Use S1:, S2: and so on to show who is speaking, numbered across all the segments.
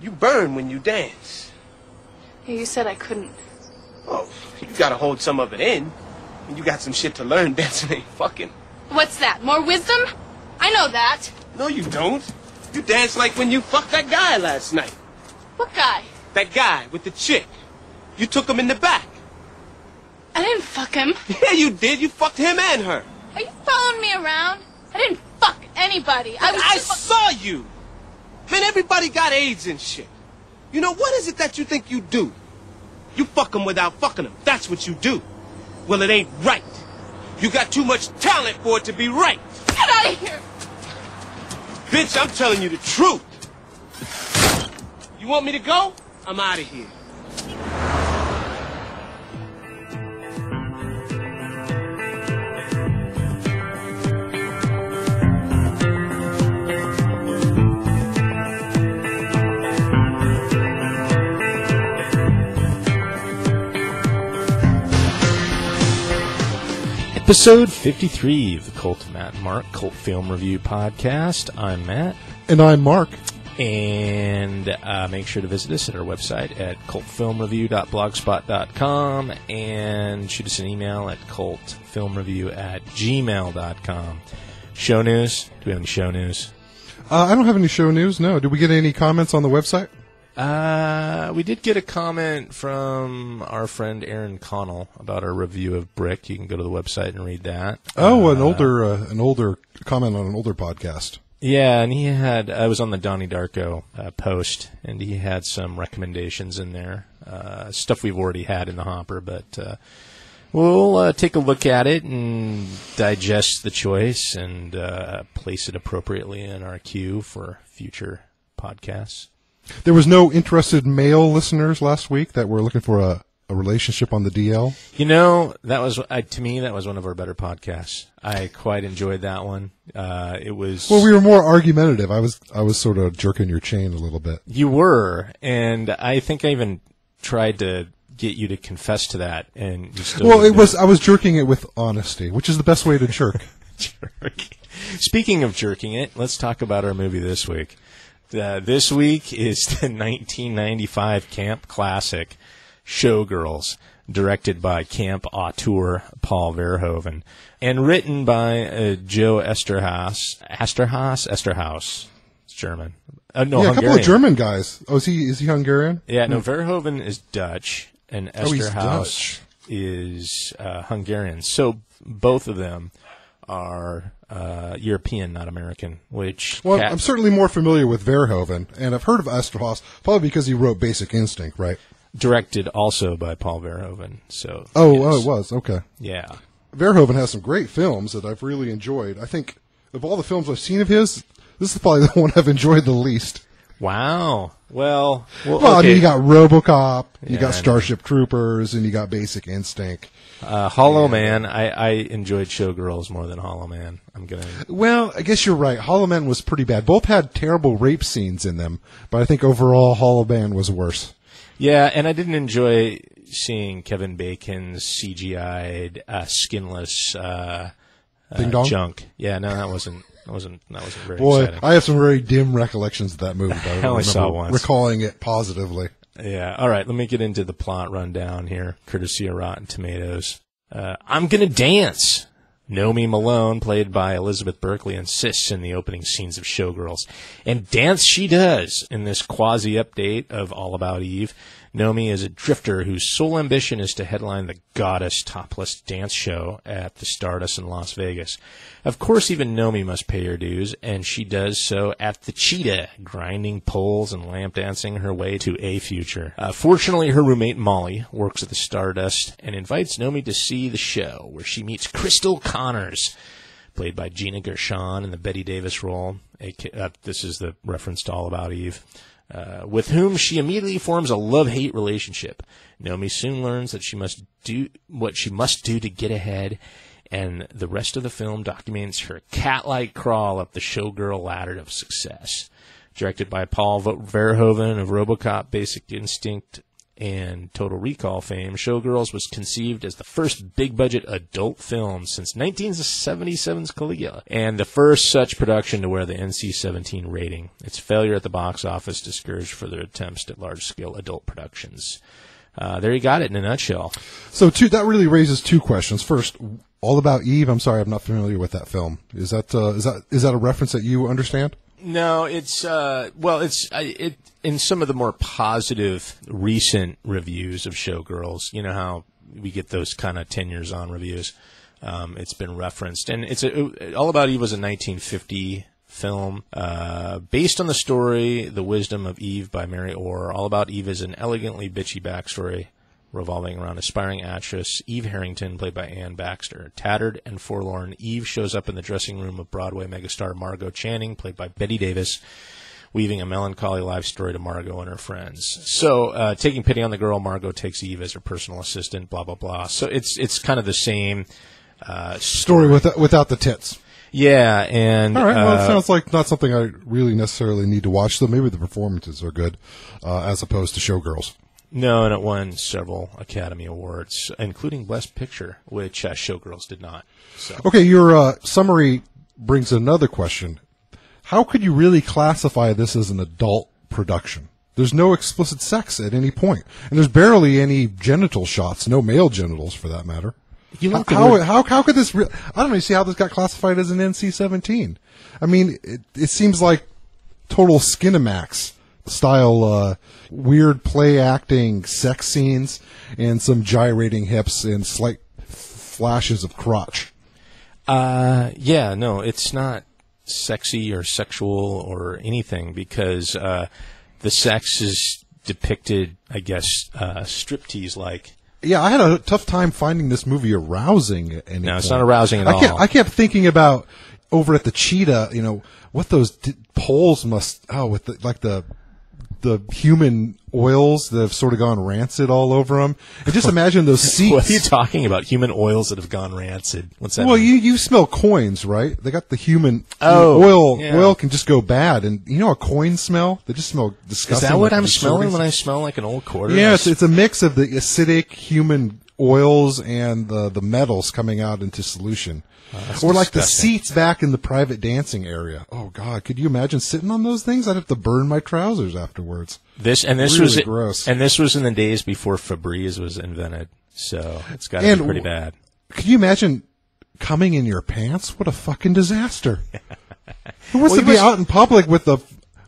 S1: You burn when you dance.
S2: Yeah, you said I couldn't.
S1: Oh, you gotta hold some of it in. And you got some shit to learn. Dancing ain't fucking.
S2: What's that? More wisdom? I know that.
S1: No, you don't. You dance like when you fucked that guy last night.
S2: What guy?
S1: That guy with the chick. You took him in the back.
S2: I didn't fuck him.
S1: Yeah, you did. You fucked him and her.
S2: Are you following me around? I didn't fuck anybody.
S1: I saw you. Man, everybody got AIDS and shit. You know, what is it that you think you do? You fuck them without fucking them. That's what you do. Well, it ain't right. You got too much talent for it to be right.
S2: Get out of here!
S1: Bitch, I'm telling you the truth. You want me to go? I'm out of here.
S3: Episode 53 of the Cult of Matt and Mark Cult Film Review Podcast. I'm Matt.
S4: And I'm Mark.
S3: And make sure to visit us at our website at cultfilmreview.blogspot.com and shoot us an email at cultfilmreview@gmail.com. Show news? Do we have any show news?
S4: I don't have any show news, no. Did we get any comments on the website?
S3: We did get a comment from our friend Aaron Connell about our review of Brick. You can go to the website and read that.
S4: Oh, an older comment on an older podcast.
S3: Yeah, and he had, I was on the Donnie Darko post, and he had some recommendations in there, stuff we've already had in the hopper, but we'll take a look at it and digest the choice and place it appropriately in our queue for future podcasts.
S4: There was no interested male listeners last week that were looking for a relationship on the DL?
S3: You know, that was to me, that was one of our better podcasts. I quite enjoyed that one. It was...
S4: Well, we were more argumentative. I was sort of jerking your chain a little bit.
S3: You were, and I think I even tried to get you to confess to that, and you still...
S4: Well, I was jerking it with honesty, which is the best way to jerk.
S3: Speaking of jerking it, let's talk about our movie this week. This week is the 1995 camp classic, Showgirls, directed by camp auteur Paul Verhoeven, and written by Joe Esterhaus. It's German. No,
S4: yeah,
S3: Hungarian.
S4: a couple of German guys. Oh, is he Hungarian?
S3: Yeah, no, Verhoeven is Dutch, and Esterhaus
S4: he's
S3: is Hungarian. So both of them are European, not American.
S4: Well, I'm certainly more familiar with Verhoeven, and I've heard of Esterhaus probably because he wrote Basic Instinct, right?
S3: Directed also by Paul Verhoeven. So
S4: it was okay.
S3: Yeah,
S4: Verhoeven has some great films that I've really enjoyed. I think of all the films I've seen of his, this is probably the one I've enjoyed the least.
S3: Wow. Well,
S4: okay. I mean, you got RoboCop, you got Starship Troopers, and you got Basic Instinct.
S3: Hollow Man, I enjoyed Showgirls more than Hollow Man.
S4: Well, I guess you're right. Hollow Man was pretty bad. Both had terrible rape scenes in them, but I think overall Hollow Man was worse.
S3: Yeah, and I didn't enjoy seeing Kevin Bacon's CGI'd, skinless junk. Yeah, no, that wasn't very exciting.
S4: I have some very dim recollections of that movie. But I
S3: only saw it once.
S4: Recalling it positively.
S3: Yeah. All right. Let me get into the plot rundown here, courtesy of Rotten Tomatoes. I'm gonna dance. Nomi Malone, played by Elizabeth Berkley, insists in the opening scenes of Showgirls. And dance she does in this quasi-update of All About Eve. Nomi is a drifter whose sole ambition is to headline the Goddess topless dance show at the Stardust in Las Vegas. Of course, even Nomi must pay her dues, and she does so at the Cheetah, grinding poles and lamp dancing her way to a future. Fortunately, her roommate Molly works at the Stardust and invites Nomi to see the show, where she meets Crystal Connors, played by Gina Gershon in the Bette Davis role. This is the reference to All About Eve. With whom she immediately forms a love-hate relationship. Nomi soon learns that she must do what she must do to get ahead, and the rest of the film documents her cat-like crawl up the showgirl ladder of success. Directed by Paul Verhoeven of RoboCop, Basic Instinct, and Total Recall fame, Showgirls was conceived as the first big-budget adult film since 1977's Caligula, and the first such production to wear the NC-17 rating. Its failure at the box office discouraged further attempts at large-scale adult productions. There you got it in a nutshell.
S4: So that really raises two questions. First, All About Eve. I'm sorry, I'm not familiar with that film. Is that a reference that you understand?
S3: No, it's in some of the more positive recent reviews of Showgirls. You know how we get those kind of 10 years on reviews. It's been referenced, and All About Eve was a 1950 film based on the story The Wisdom of Eve by Mary Orr. All About Eve is an elegantly bitchy backstory revolving around aspiring actress Eve Harrington, played by Anne Baxter. Tattered and forlorn, Eve shows up in the dressing room of Broadway megastar Margot Channing, played by Bette Davis, weaving a melancholy life story to Margot and her friends. So, taking pity on the girl, Margot takes Eve as her personal assistant, blah, blah, blah. So it's kind of the same
S4: story without the tits.
S3: Yeah, and
S4: all right. Well, it sounds like not something I really necessarily need to watch. Though maybe the performances are good, as opposed to Showgirls.
S3: No, and it won several Academy Awards, including Best Picture, which Showgirls did not. So.
S4: Okay, your summary brings another question. How could you really classify this as an adult production? There's no explicit sex at any point, and there's barely any genital shots, no male genitals for that matter. How could this? I don't really see how this got classified as an NC-17. I mean, it seems like total Skinamax style, weird play acting, sex scenes, and some gyrating hips and slight flashes of crotch.
S3: Yeah, no, it's not sexy or sexual or anything because the sex is depicted, I guess, striptease-like.
S4: Yeah, I had a tough time finding this movie arousing at any point.
S3: No, it's not arousing at all.
S4: I kept thinking about over at the Cheetah, what those poles must, with the human oils that have sort of gone rancid all over them. And just imagine those seats.
S3: What are you talking about? Human oils that have gone rancid? What's that mean?
S4: You smell coins, right? They got the human oil. Yeah. Oil can just go bad. And a coin smell? They just smell disgusting.
S3: Is that what I'm smelling when I smell like an old quarter?
S4: Yeah, it's a mix of the acidic human oils and the metals coming out into solution. Or like the seats back in the private dancing area. Oh God, could you imagine sitting on those things? I'd have to burn my trousers afterwards.
S3: This really was gross. And this was in the days before Febreze was invented, so it's got to be pretty bad.
S4: Could you imagine coming in your pants? What a fucking disaster! Who wants to be out in public with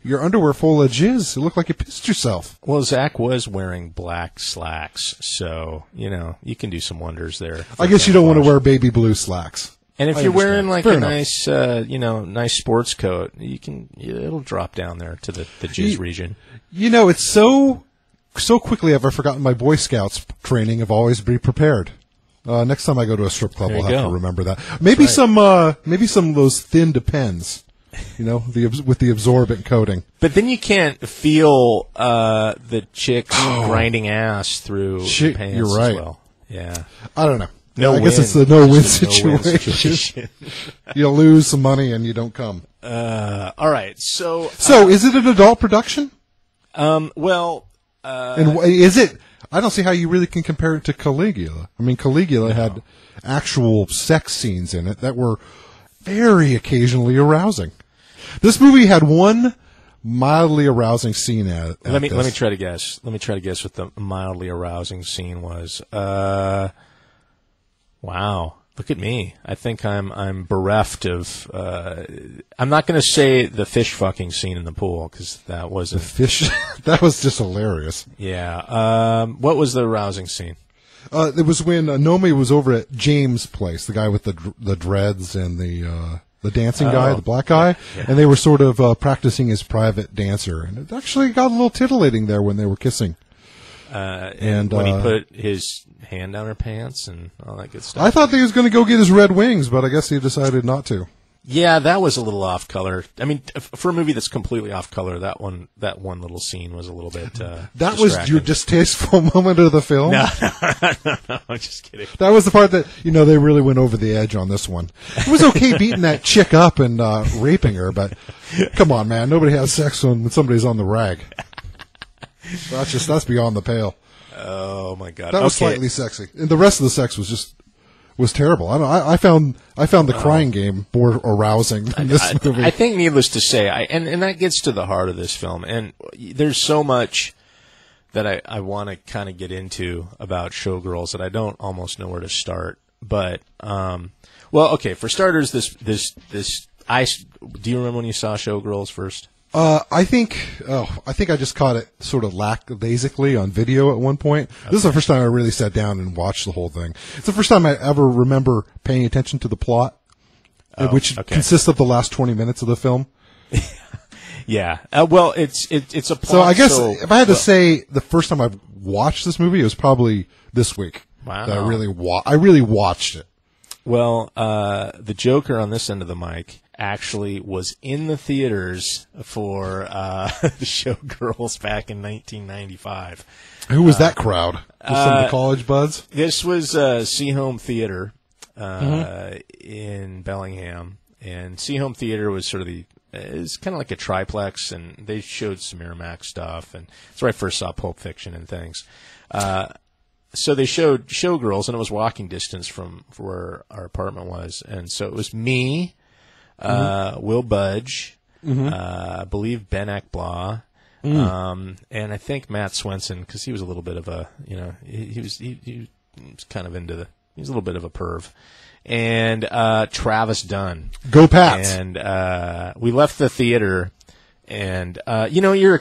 S4: your underwear full of jizz? It looked like you pissed yourself.
S3: Well, Zach was wearing black slacks, so you can do some wonders there.
S4: I guess you don't want to wear baby blue slacks.
S3: And if you're wearing like a nice, nice sports coat, it'll drop down there to the jizz region.
S4: It's so quickly I've forgotten my Boy Scouts training of always be prepared. Next time I go to a strip club, I'll have to remember that. Maybe some of those thin Depends, with the absorbent coating.
S3: But then you can't feel the chicks grinding ass through the pants.
S4: You're right.
S3: As well. Yeah.
S4: I don't know. I guess it's the no-win situation. You lose some money and you don't come.
S3: All right. So
S4: is it an adult production?
S3: And
S4: is it? I don't see how you really can compare it to Caligula. I mean, Caligula had actual sex scenes in it that were very occasionally arousing. This movie had one mildly arousing scene
S3: let me try to guess. Let me try to guess what the mildly arousing scene was. Wow, look at me. I think I'm bereft of. I'm not going to say the fish fucking scene in the pool because that wasn't
S4: the fish. That was just hilarious.
S3: Yeah. What was the arousing scene?
S4: It was when Nomi was over at James' place, the guy with the dreads and the dancing guy, the black guy, and they were sort of practicing his private dancer, and it actually got a little titillating there when they were kissing.
S3: And when he put his hand down her pants and all that good stuff.
S4: I thought he was going to go get his red wings, but I guess he decided not to.
S3: Yeah, that was a little off color. I mean, for a movie that's completely off color, that one little scene was a a bit. That
S4: was your distasteful moment of the film.
S3: No, I'm just kidding.
S4: That was the part that they really went over the edge on this one. It was okay beating that chick up and raping her, but come on, man, nobody has sex when somebody's on the rag. That's beyond the pale.
S3: Oh my god,
S4: that was slightly sexy, and the rest of the sex was terrible. I found the crying game more arousing than this movie.
S3: I think, needless to say, and that gets to the heart of this film. And there's so much that I want to kind of get into about Showgirls that I don't almost know where to start. But well, okay, for starters, this do you remember when you saw Showgirls first?
S4: I think I just caught it sort of lackadaisically on video at one point. Okay. This is the first time I really sat down and watched the whole thing. It's the first time I ever remember paying attention to the plot, which consists of the last 20 minutes of the film.
S3: Yeah. Well, it's a plot.
S4: So I guess if I had to say the first time I've watched this movie, it was probably this week.
S3: Wow.
S4: That I really watched it.
S3: Well, the Joker on this end of the mic actually was in the theaters for the Showgirls back in 1995.
S4: Who was that crowd? Was some of the college buds?
S3: This was Seahome Theater in Bellingham, and Seahome Theater was sort of it's kind of like a triplex, and they showed some Miramax stuff, and it's where I first saw Pulp Fiction and things. So they showed Showgirls, and it was walking distance from where our apartment was, and so it was me. Will Budge, I believe Ben Ekblaw, and I think Matt Swenson, because he was a little bit of a, he was kind of he was a little bit of a perv, and Travis Dunn.
S4: Go Pats!
S3: And we left the theater, and you're a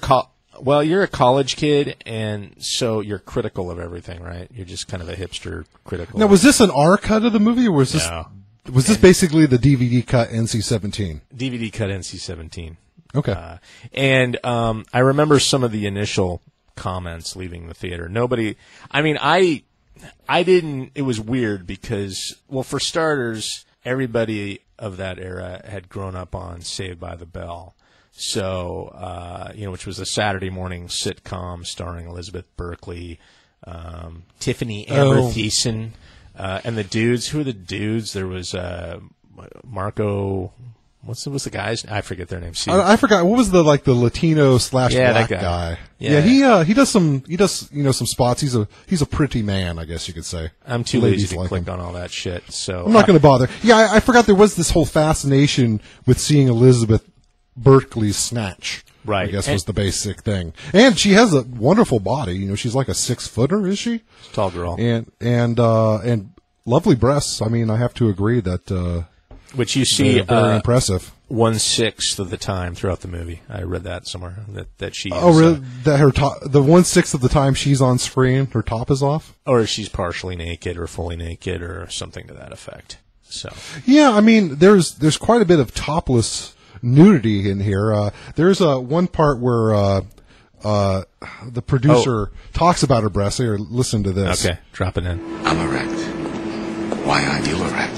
S3: college kid, and so you're critical of everything, right? You're just kind of a hipster critical.
S4: Now, was this an R cut of the movie, or was this? No. Was this basically the DVD cut NC-17?
S3: DVD cut NC-17.
S4: Okay.
S3: And I remember some of the initial comments leaving the theater. I didn't, it was weird because, well, for starters, everybody of that era had grown up on Saved by the Bell. So, which was a Saturday morning sitcom starring Elizabeth Berkley, Tiffany Amber Thiessen. And the dudes, who are the dudes? There was Marco. What's the guys? I forget their names.
S4: I forgot. What was the Latino / black guy? Yeah, he does some spots. He's a pretty man, I guess you could say.
S3: I'm too lazy to click on all that shit, so
S4: I'm not going to bother. Yeah, I forgot there was this whole fascination with seeing Elizabeth Berkley's snatch.
S3: Right.
S4: I guess was the basic thing. And she has a wonderful body. She's like a 6-footer, is she?
S3: Tall girl.
S4: And lovely breasts. I mean, I have to agree that
S3: which you see
S4: very impressive.
S3: 1/6 of the time throughout the movie. I read that somewhere that she
S4: Oh, really? That her top, the 1/6 of the time she's on screen, her top is off?
S3: Or she's partially naked or fully naked or something to that effect. So.
S4: Yeah, I mean, there's quite a bit of topless nudity in here. There's one part where the producer talks about her breasts. Here, listen to this.
S3: Okay, drop it in.
S5: I'm erect. Why aren't you erect?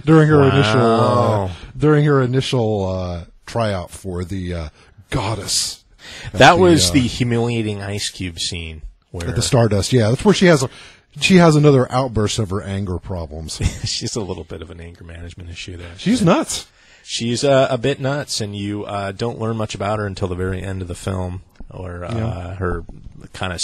S4: during her initial tryout for the goddess.
S3: That was the humiliating Ice Cube scene where
S4: at the Stardust. Yeah, that's where she has another outburst of her anger problems.
S3: She's a little bit of an anger management issue there.
S4: She's nuts.
S3: She's a bit nuts, and you don't learn much about her until the very end of the film, or her kind of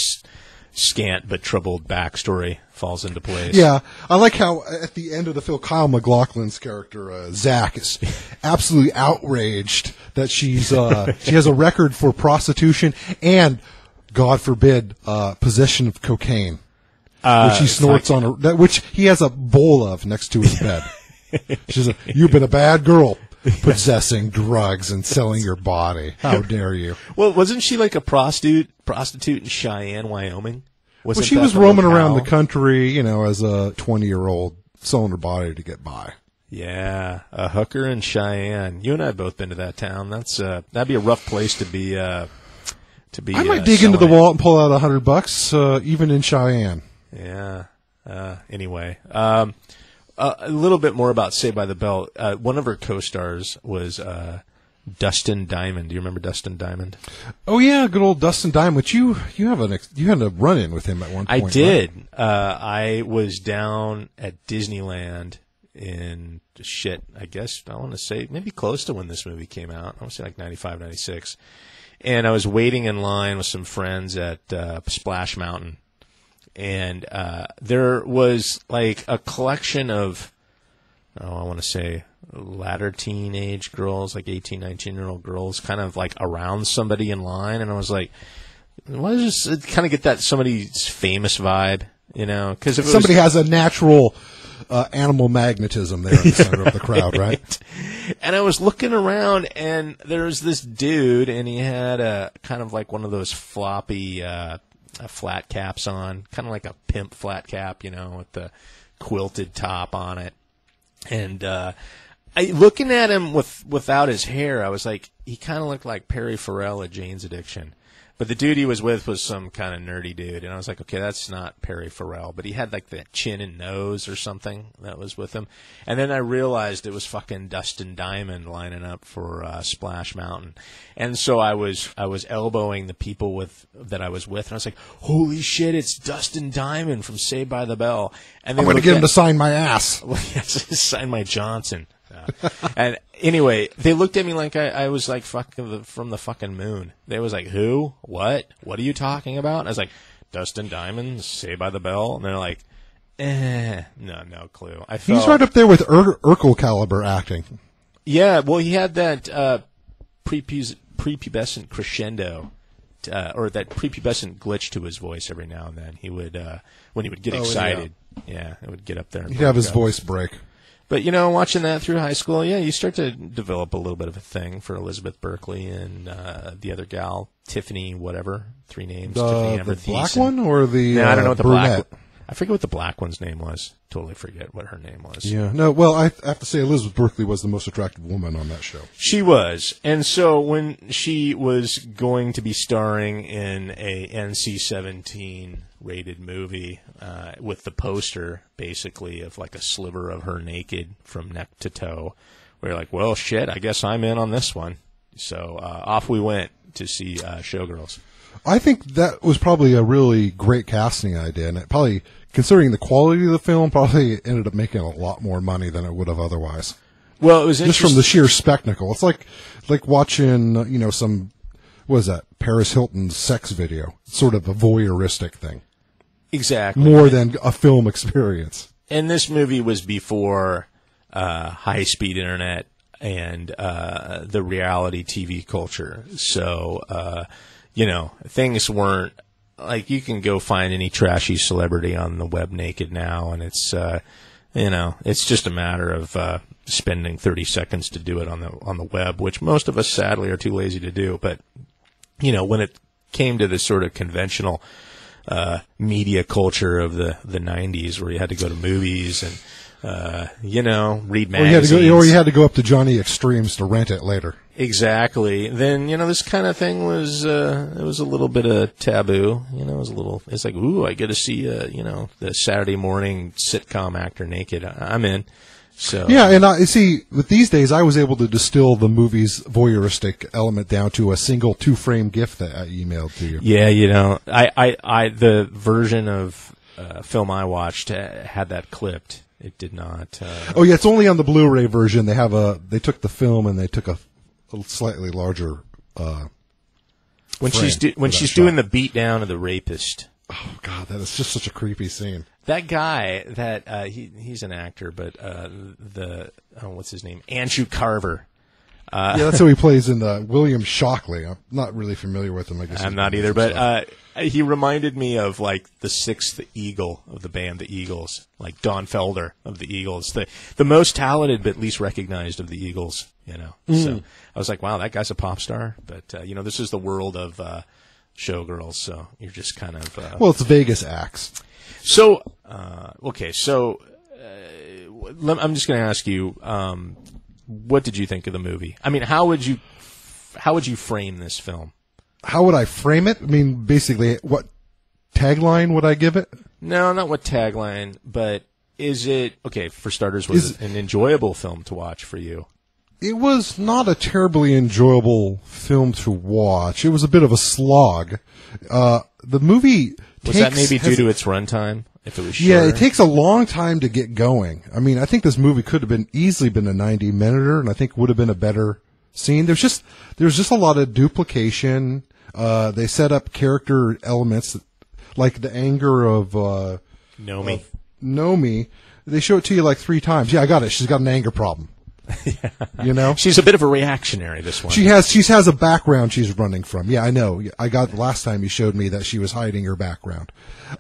S3: scant but troubled backstory falls into place.
S4: Yeah, I like how at the end of the film, Kyle MacLachlan's character, Zach, is absolutely outraged that she has a record for prostitution and, God forbid, possession of cocaine, which he snorts on which he has a bowl of next to his bed. She's you've been a bad girl, possessing drugs and selling your body. How dare you?
S3: Well, wasn't she like a prostitute in Cheyenne, Wyoming?
S4: Well, she was roaming around the country, as a 20-year-old, selling her body to get by.
S3: Yeah, a hooker in Cheyenne. You and I have both been to that town. That'd be a rough place to be. I
S4: might dig into the wallet and pull out $100, even in Cheyenne.
S3: Yeah. Anyway. A little bit more about Saved by the Bell. One of her co-stars was Dustin Diamond. Do you remember Dustin Diamond?
S4: Oh yeah, good old Dustin Diamond. Which you had a run-in with him at one point.
S3: I did.
S4: Right?
S3: I was down at Disneyland in I guess I want to say maybe close to when this movie came out. I want to say like 95, 96. and I was waiting in line with some friends at Splash Mountain, and there was like a collection of, I want to say latter teenage girls, like 18, 19-year-old girls, kind of like around somebody in line, and I was like, why does this kind of get that somebody's famous vibe, you know? Because if
S4: somebody has a natural animal magnetism there in the center of the crowd, right?
S3: And I was looking around, and there was this dude, and he had a kind of like one of those floppy flat caps on, kind of like a pimp flat cap, you know, with the quilted top on it. And looking at him without his hair, I was like, he kind of looked like Perry Farrell at Jane's Addiction. But the dude he was with was some kind of nerdy dude, and I was like, okay, that's not Perry Farrell. But he had like that chin and nose or something that was with him. And then I realized it was fucking Dustin Diamond lining up for Splash Mountain. And so I was elbowing the people that I was with, and I was like, holy shit, it's Dustin Diamond from Saved by the Bell. And
S4: I'm going to get him to sign my ass.
S3: Well, yes, sign my Johnson. And anyway, they looked at me like I was like fucking from the fucking moon. They was like, who? What? What are you talking about? And I was like, Dustin Diamond, Saved by the Bell. And they're like, no clue.
S4: He's right up there with Urkel caliber acting.
S3: Yeah, well, he had that prepubescent crescendo, or that prepubescent glitch to his voice every now and then. He would, when he would get excited, yeah, it would get up there.
S4: He'd have his voice break.
S3: But, you know, watching that through high school, yeah, you start to develop a little bit of a thing for Elizabeth Berkley and the other gal, Tiffany, whatever, 3 names. Tiffany Amber
S4: the black
S3: Thiessen.
S4: one or the
S3: I don't know what the
S4: brunette?
S3: black. I forget what the black one's name was. Totally forget what her name was.
S4: Yeah, no. Well, I have to say Elizabeth Berkley was the most attractive woman on that show.
S3: She was, and so when she was going to be starring in a NC-17 rated movie with the poster basically of like a sliver of her naked from neck to toe, we were like, well, shit, I guess I'm in on this one. So off we went to see Showgirls.
S4: I think that was probably a really great casting idea, and it probably, considering the quality of the film, probably ended up making a lot more money than it would have otherwise.
S3: Well, it was
S4: just from the sheer spectacle. It's like watching, you know, some, what is that, Paris Hilton's sex video. It's sort of a voyeuristic thing.
S3: Exactly.
S4: More than a film experience.
S3: And this movie was before high-speed internet and the reality TV culture. So, you know, things weren't like you can go find any trashy celebrity on the web naked now, and it's, you know, it's just a matter of spending 30 seconds to do it on the web, which most of us sadly are too lazy to do. But, you know, when it came to this sort of conventional media culture of the 90s where you had to go to movies and, you know, read magazines.
S4: Or you had to go up to Johnny Extremes to rent it later.
S3: Exactly. Then, you know, this kind of thing was, it was a little bit of taboo. You know, it's like, ooh, I get to see, you know, the Saturday morning sitcom actor naked. I'm in. So
S4: yeah, and I see with these days, I was able to distill the movie's voyeuristic element down to a single 2-frame GIF that I emailed to you.
S3: Yeah, you know, I the version of film I watched had that clipped. It did not.
S4: Oh yeah, it's only on the Blu-ray version. They took the film and they took a slightly larger.
S3: When she's doing the beat down of the rapist.
S4: Oh God, that is just such a creepy scene.
S3: That guy, he's an actor, but what's his name? Andrew Carver.
S4: Yeah, that's who he plays in William Shockley. I'm not really familiar with him. I guess
S3: I'm not either, but he reminded me of like the 6th Eagle of the band, the Eagles, like Don Felder of the Eagles, the most talented but least recognized of the Eagles. You know, so I was like, wow, that guy's a pop star. But you know, this is the world of Showgirls, so you're just kind of
S4: well, it's Vegas acts.
S3: So, okay, so I'm just going to ask you, what did you think of the movie? I mean, how would you frame this film?
S4: How would I frame it? I mean, basically, what tagline would I give it?
S3: No, not what tagline, but is it, okay, for starters, was it an enjoyable film to watch for you?
S4: It was not a terribly enjoyable film to watch. It was a bit of a slog. The movie
S3: was that maybe due to its runtime? If it was shorter?
S4: Yeah, it takes a long time to get going. I mean, I think this movie could have easily been a 90-minuter, and I think would have been a better scene. There's just a lot of duplication. They set up character elements like the anger of
S3: Nomi.
S4: Nomi. They show it to you like 3 times. Yeah, I got it. She's got an anger problem.
S3: Yeah.
S4: You know,
S3: she's a bit of a reactionary. This one.
S4: She has a background she's running from. Yeah, I know. I got the last time you showed me that she was hiding her background.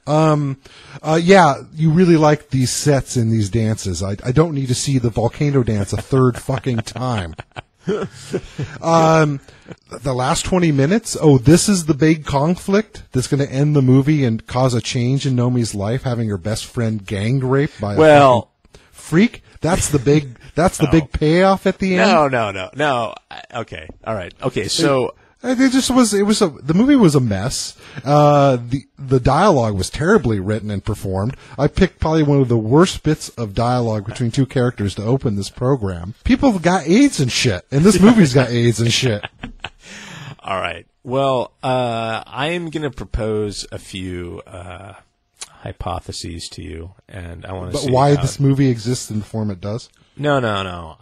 S4: Yeah, you really like these sets in these dances. I don't need to see the volcano dance a third fucking time. The last 20 minutes. Oh, this is the big conflict that's going to end the movie and cause a change in Nomi's life, having her best friend gang raped by a fucking freak. That's the big. That's the big payoff at the end.
S3: No. Okay, all right. Okay, so
S4: it just was. The movie was a mess. The dialogue was terribly written and performed. I picked probably one of the worst bits of dialogue between 2 characters to open this program. People got AIDS and shit, and this movie's got AIDS and shit.
S3: All right. Well, I am going to propose a few hypotheses to you, and I want to see
S4: why this movie exists in the form it does.
S3: No.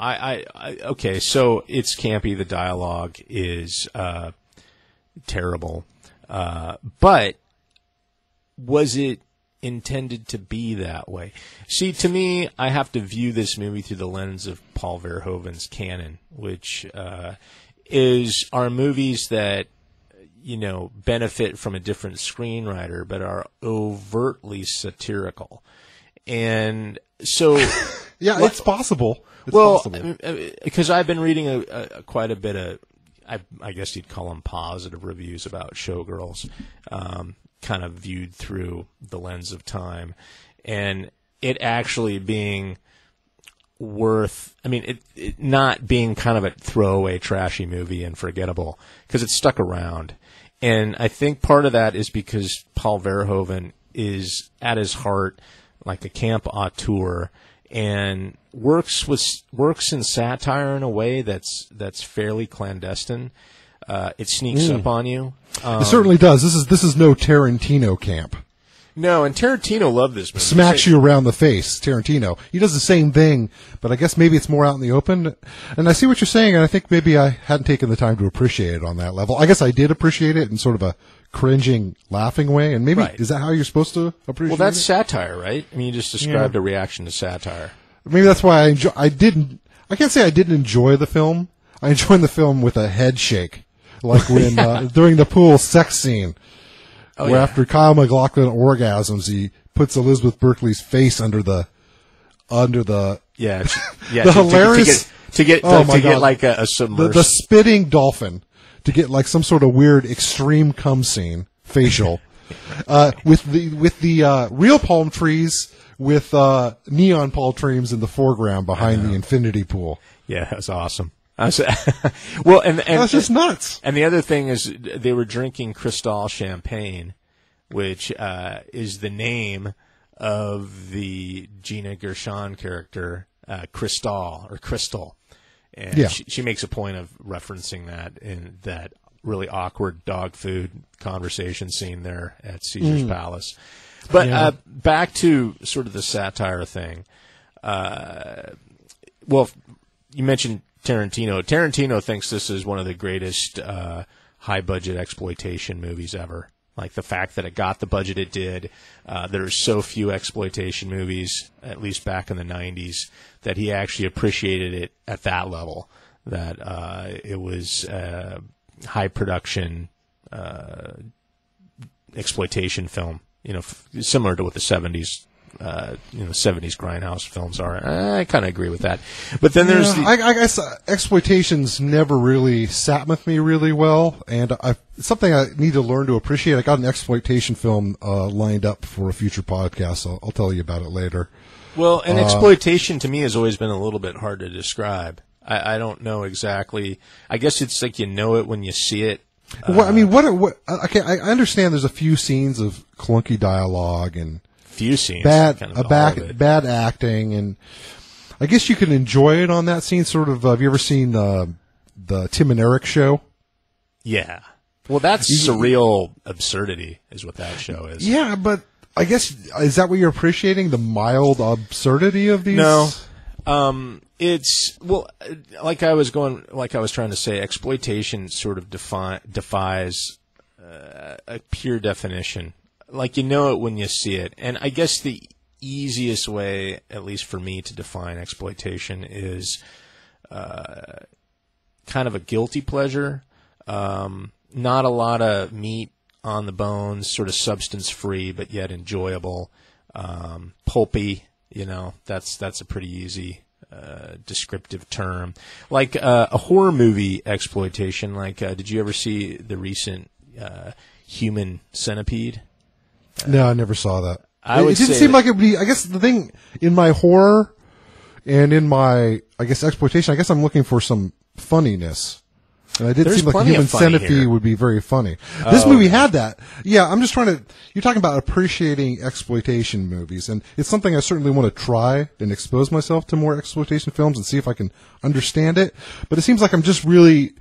S3: Okay, so it's campy. The dialogue is terrible. But was it intended to be that way? See, to me, I have to view this movie through the lens of Paul Verhoeven's canon, which are movies that, benefit from a different screenwriter, but are overtly satirical. And so...
S4: Yeah, it's possible.
S3: Because I've been reading quite a bit of, I guess you'd call them positive reviews about Showgirls, kind of viewed through the lens of time, and it actually being it not being kind of a throwaway, trashy movie and forgettable, because it stuck around. And I think part of that is because Paul Verhoeven is, at his heart, like a camp auteur, and works in satire in a way that's fairly clandestine. It sneaks up on you.
S4: It certainly does. This is no Tarantino camp.
S3: No, and Tarantino loved this movie.
S4: Smacks you around the face, Tarantino. He does the same thing, but I guess maybe it's more out in the open. And I see what you're saying, and I think maybe I hadn't taken the time to appreciate it on that level. I guess I did appreciate it in sort of a cringing, laughing way, and maybe is that how you're supposed to appreciate it?
S3: Well, that's satire, right? I mean, you just described a reaction to satire.
S4: Maybe that's why I can't say I didn't enjoy the film. I enjoyed the film with a head shake, like when during the pool sex scene, where after Kyle MacLachlan orgasms, he puts Elizabeth Berkley's face under the the hilarious
S3: to get like a submerged
S4: the spitting dolphin, to get like some sort of weird extreme cum scene facial with the real palm trees with neon palm trees in the foreground behind the infinity pool.
S3: Yeah, that was awesome. Well, and
S4: that's just nuts.
S3: And the other thing is, they were drinking Cristal champagne, which is the name of the Gina Gershon character, Cristal or Crystal, and she makes a point of referencing that in that really awkward dog food conversation scene there at Caesar's Palace. But back to sort of the satire thing. Well, you mentioned Tarantino. Tarantino thinks this is one of the greatest high-budget exploitation movies ever. Like the fact that it got the budget it did. There's so few exploitation movies, at least back in the 90s, that he actually appreciated it at that level. That it was high-production exploitation film. Similar to what the 70s. 70s grindhouse films are. I kind of agree with that. But then there's
S4: I guess exploitations never really sat with me really well, and it's something I need to learn to appreciate. I got an exploitation film lined up for a future podcast, so I'll tell you about it later.
S3: Well, and exploitation to me has always been a little bit hard to describe. I don't know exactly. I guess it's like you know it when you see it.
S4: Okay, I understand there's a few scenes of clunky dialogue and
S3: few scenes,
S4: bad acting, and I guess you can enjoy it on that scene. Sort of. Have you ever seen the Tim and Eric show?
S3: Yeah. Well, that's surreal absurdity, is what that show is.
S4: Yeah, but I guess is that what you're appreciating? The mild absurdity of these?
S3: No. It's, well, like I was trying to say, exploitation sort of defies a pure definition. Like, you know it when you see it. And I guess the easiest way, at least for me, to define exploitation is kind of a guilty pleasure. Not a lot of meat on the bones, sort of substance-free, but yet enjoyable. Pulpy, that's a pretty easy descriptive term. Like a horror movie exploitation, like did you ever see the recent Human Centipede?
S4: No, I never saw that.
S3: It
S4: didn't seem like it would be, I guess the thing in my horror and in my, I guess, exploitation, I guess I'm looking for some funniness. And I didn't seem like Human Centipede would be very funny. This movie had that. Yeah, I'm just you're talking about appreciating exploitation movies, and it's something I certainly want to try and expose myself to more exploitation films and see if I can understand it. But it seems like the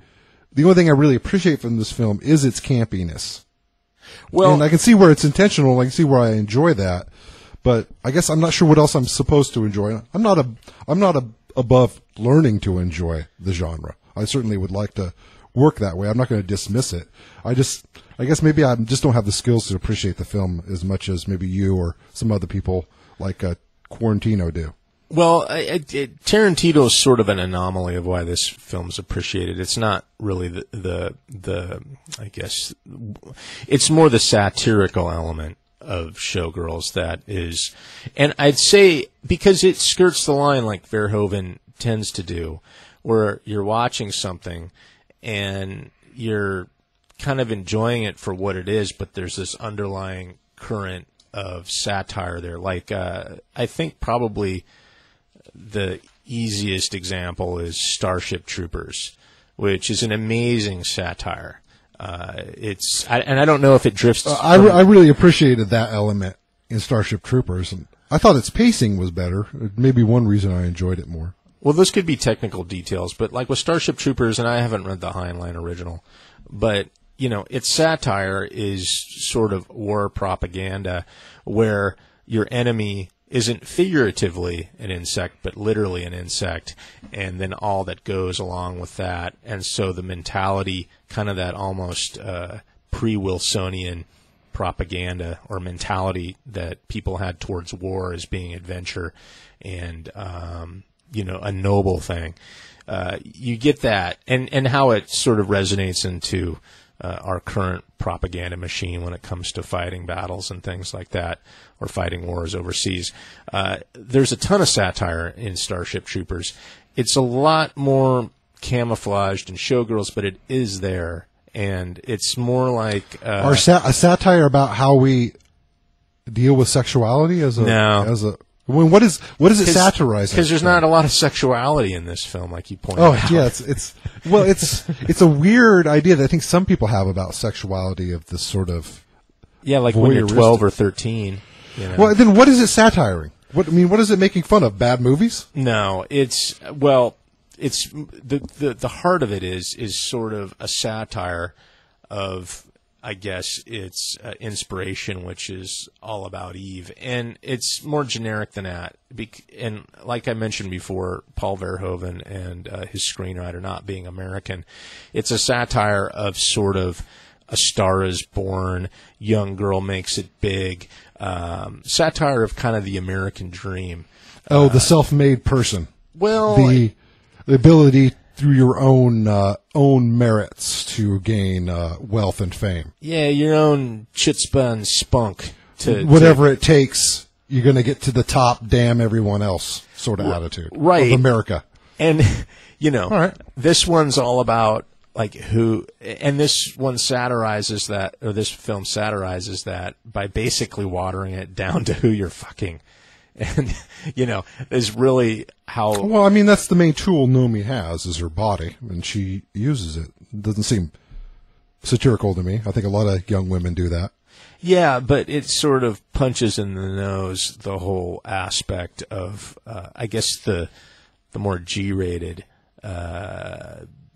S4: only thing I really appreciate from this film is its campiness. Well, and I can see where it's intentional, and I can see where I enjoy that. But I guess I'm not sure what else I'm supposed to enjoy. I'm not above learning to enjoy the genre. I certainly would like to work that way. I'm not going to dismiss it. I guess maybe I just don't have the skills to appreciate the film as much as maybe you or some other people like Quarantino do. Well,
S3: Tarantino's sort of an anomaly of why this film's appreciated. It's not really the I guess, it's more the satirical element of Showgirls that is, and I'd say because it skirts the line like Verhoeven tends to do, where you're watching something and you're kind of enjoying it for what it is, but there's this underlying current of satire there. Like, I think probably the easiest example is Starship Troopers, which is an amazing satire. And I don't know if it drifts.
S4: I really appreciated that element in Starship Troopers, and I thought its pacing was better. Maybe one reason I enjoyed it more.
S3: Well, those could be technical details, but like with Starship Troopers, and I haven't read the Heinlein original, but, its satire is sort of war propaganda where your enemy isn't figuratively an insect, but literally an insect, and then all that goes along with that. And so the mentality, kind of that almost pre-Wilsonian propaganda or mentality that people had towards war as being adventure and a noble thing. You get that, and how it sort of resonates into our current propaganda machine when it comes to fighting battles and things like that, or fighting wars overseas. There's a ton of satire in Starship Troopers. It's a lot more camouflaged in Showgirls, but it is there, and it's more like
S4: a satire about how we deal with sexuality what is it satirizing?
S3: Because there's not a lot of sexuality in this film, like you pointed out.
S4: Yeah, it's a weird idea that I think some people have about sexuality of this sort of
S3: like when you're 12 or 13.
S4: Well, then what is it satiring? What is it making fun of? Bad movies?
S3: No, it's the heart of it is sort of a satire of, I guess, its inspiration, which is all about Eve. And it's more generic than that. And like I mentioned before, Paul Verhoeven and his screenwriter not being American, it's a satire of sort of A Star is Born, young girl makes it big, satire of kind of the American dream.
S4: The self-made person.
S3: Well,
S4: the ability through your own merits to gain wealth and fame.
S3: Yeah, your own chutzpah and spunk.
S4: Whatever it takes, you're going to get to the top, damn everyone else sort of attitude of America.
S3: And,
S4: all right.
S3: This one's all about, like, and this one satirizes that, or this film satirizes that by basically watering it down to who you're fucking. And, is really how...
S4: Well, I mean, that's the main tool Nomi has, is her body, and she uses it. It doesn't seem satirical to me. I think a lot of young women do that.
S3: Yeah, but it sort of punches in the nose the whole aspect of, I guess, the more G-rated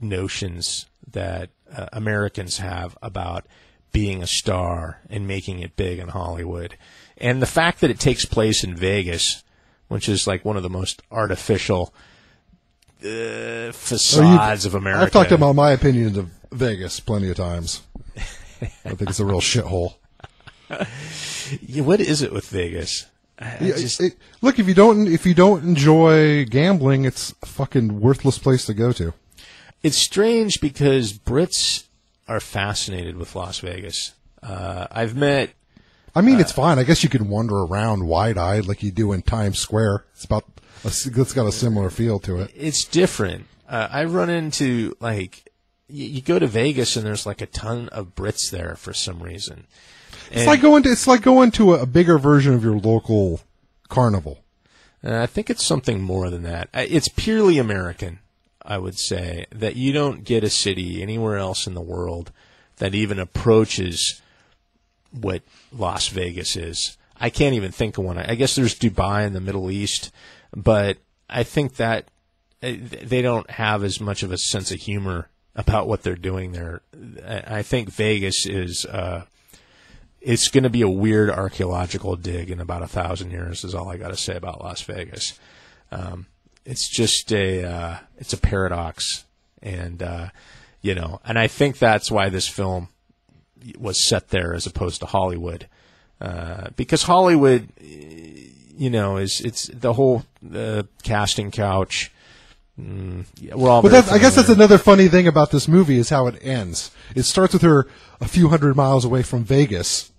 S3: notions that Americans have about being a star and making it big in Hollywood. And the fact that it takes place in Vegas, which is like one of the most artificial facades of America.
S4: I've talked about my opinions of Vegas plenty of times. I think it's a real shithole.
S3: Yeah, what is it with Vegas?
S4: Look, if you don't enjoy gambling, it's a fucking worthless place to go to.
S3: It's strange because Brits are fascinated with Las Vegas. I've met.
S4: I mean, it's fine. I guess you can wander around wide-eyed like you do in Times Square. It's got a similar feel to it.
S3: It's different. I run into you go to Vegas and there's like a ton of Brits there for some reason.
S4: It's like going to a bigger version of your local carnival.
S3: I think it's something more than that. It's purely American, I would say, that you don't get a city anywhere else in the world that even approaches what Las Vegas is. I can't even think of one. I guess there's Dubai in the Middle East, but I think that they don't have as much of a sense of humor about what they're doing there. I think Vegas is it's going to be a weird archaeological dig in about 1,000 years is all I got to say about Las Vegas. It's just it's a paradox. And, and I think that's why this film was set there as opposed to Hollywood. Because Hollywood, it's the whole casting couch. We're all.
S4: But I guess that's another funny thing about this movie is how it ends. It starts with her a few hundred miles away from Vegas,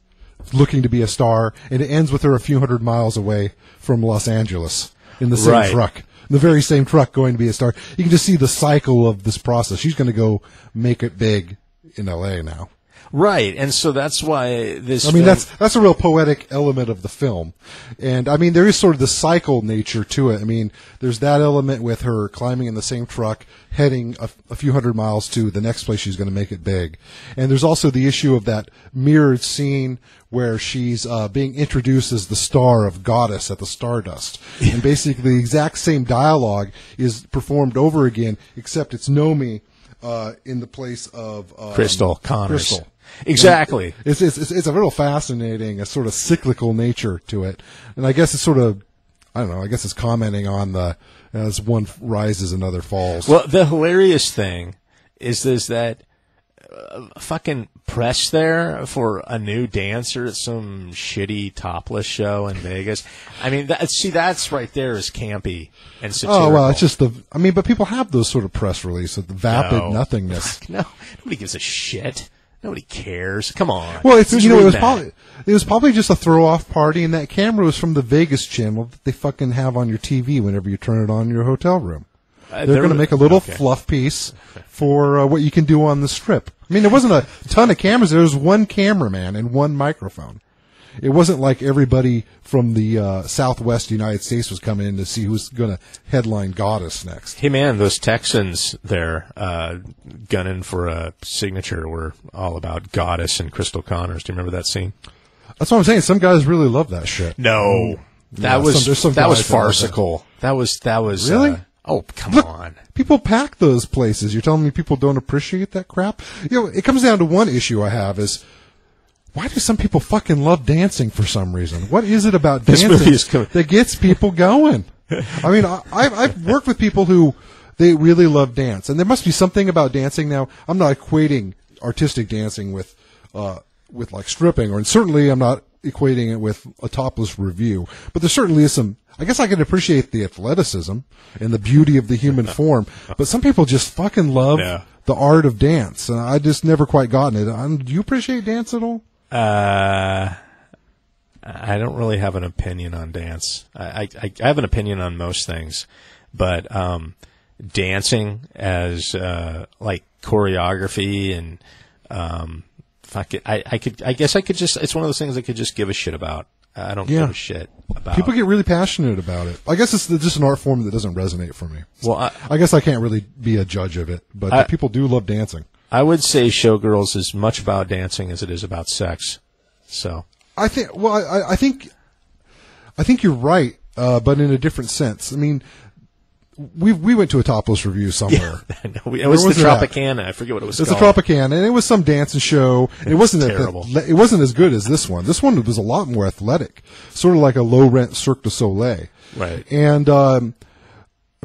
S4: looking to be a star, and it ends with her a few hundred miles away from Los Angeles in the same truck, the very same truck, going to be a star. You can just see the cycle of this process. She's going to go make it big in L.A. now.
S3: Right, and so that's why this.
S4: I mean, that's a real poetic element of the film, and I mean there is sort of the cycle nature to it. I mean, there's that element with her climbing in the same truck, heading a few hundred miles to the next place she's going to make it big, and there's also the issue of that mirrored scene where she's being introduced as the star of Goddess at the Stardust, and basically the exact same dialogue is performed over again, except it's Nomi in the place of
S3: Crystal Connors.
S4: Crystal.
S3: Exactly.
S4: It's a real fascinating, a sort of cyclical nature to it, and I guess it's sort of, I don't know, I guess it's commenting on as one rises another falls.
S3: Well, the hilarious thing is that fucking press there for a new dancer at some shitty topless show in Vegas. I mean, that's right there is campy and satirical.
S4: Oh, well, it's just but people have those sort of press releases, the vapid nothingness.
S3: No, nobody gives a shit. Nobody cares. Come on.
S4: Well, it was probably just a throw-off party, and that camera was from the Vegas channel that they fucking have on your TV whenever you turn it on in your hotel room. They're going to make a little fluff piece for what you can do on the Strip. I mean, there wasn't a ton of cameras. There was one cameraman and one microphone. It wasn't like everybody from the Southwest United States was coming in to see who's going to headline Goddess next.
S3: Hey, man, those Texans there gunning for a signature were all about Goddess and Crystal Connors. Do you remember that scene?
S4: That's what I'm saying. Some guys really love that shit.
S3: No. That was farcical. That was
S4: really?
S3: Oh, come on.
S4: People pack those places. You're telling me people don't appreciate that crap? It comes down to one issue I have is, why do some people fucking love dancing for some reason? What is it about dancing that gets people going? I mean, I've worked with people who they really love dance, and there must be something about dancing. Now, I'm not equating artistic dancing with like stripping, or certainly I'm not equating it with a topless review. But there certainly is some. I guess I can appreciate the athleticism and the beauty of the human form, but some people just fucking love the art of dance, and I just never quite gotten it. Do you appreciate dance at all?
S3: I don't really have an opinion on dance. I have an opinion on most things, but dancing as like choreography and I guess I could just. It's one of those things I could just give a shit about. I don't give a shit about.
S4: People get really passionate about it. I guess it's just an art form that doesn't resonate for me.
S3: Well,
S4: I guess I can't really be a judge of it, but people do love dancing.
S3: I would say Showgirls is much about dancing as it is about sex. So
S4: I think. Well, I think you're right, but in a different sense. I mean, we went to a topless review somewhere.
S3: Yeah, it was the Tropicana. I forget what it was called.
S4: It's the Tropicana, and it was some dancing show. It wasn't
S3: terrible.
S4: It wasn't as good as this one. This one was a lot more athletic, sort of like a low rent Cirque du Soleil.
S3: Right.
S4: And I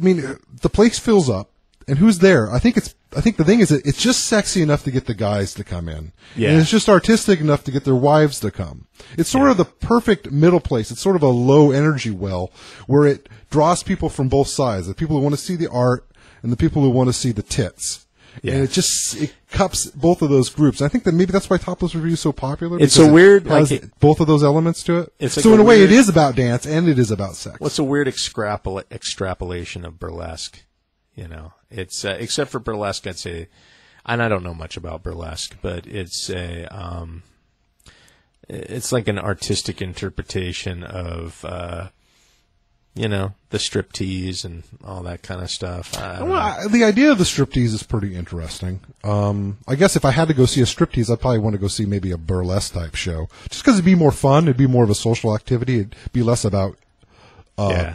S4: mean, the place fills up, and who's there? I think the thing is that it's just sexy enough to get the guys to come in.
S3: Yeah.
S4: And it's just artistic enough to get their wives to come. It's sort of the perfect middle place. It's sort of a low energy well where it draws people from both sides, the people who want to see the art and the people who want to see the tits.
S3: Yeah.
S4: And it cups both of those groups. I think that maybe that's why Topless Review is so popular.
S3: It's
S4: because
S3: a weird,
S4: it has
S3: like
S4: both of those elements to it.
S3: It's like
S4: so in a way,
S3: weird-
S4: it is about dance and it is about sex.
S3: What's a weird extrapolation of burlesque? You know, it's except for burlesque, I'd say, and I don't know much about burlesque, but it's it's like an artistic interpretation of, you know, the striptease and all that kind of stuff. I don't know.
S4: The idea of the striptease is pretty interesting. I guess if I had to go see a striptease, I'd probably want to go see maybe a burlesque type show, just because it'd be more fun. It'd be more of a social activity. It'd be less about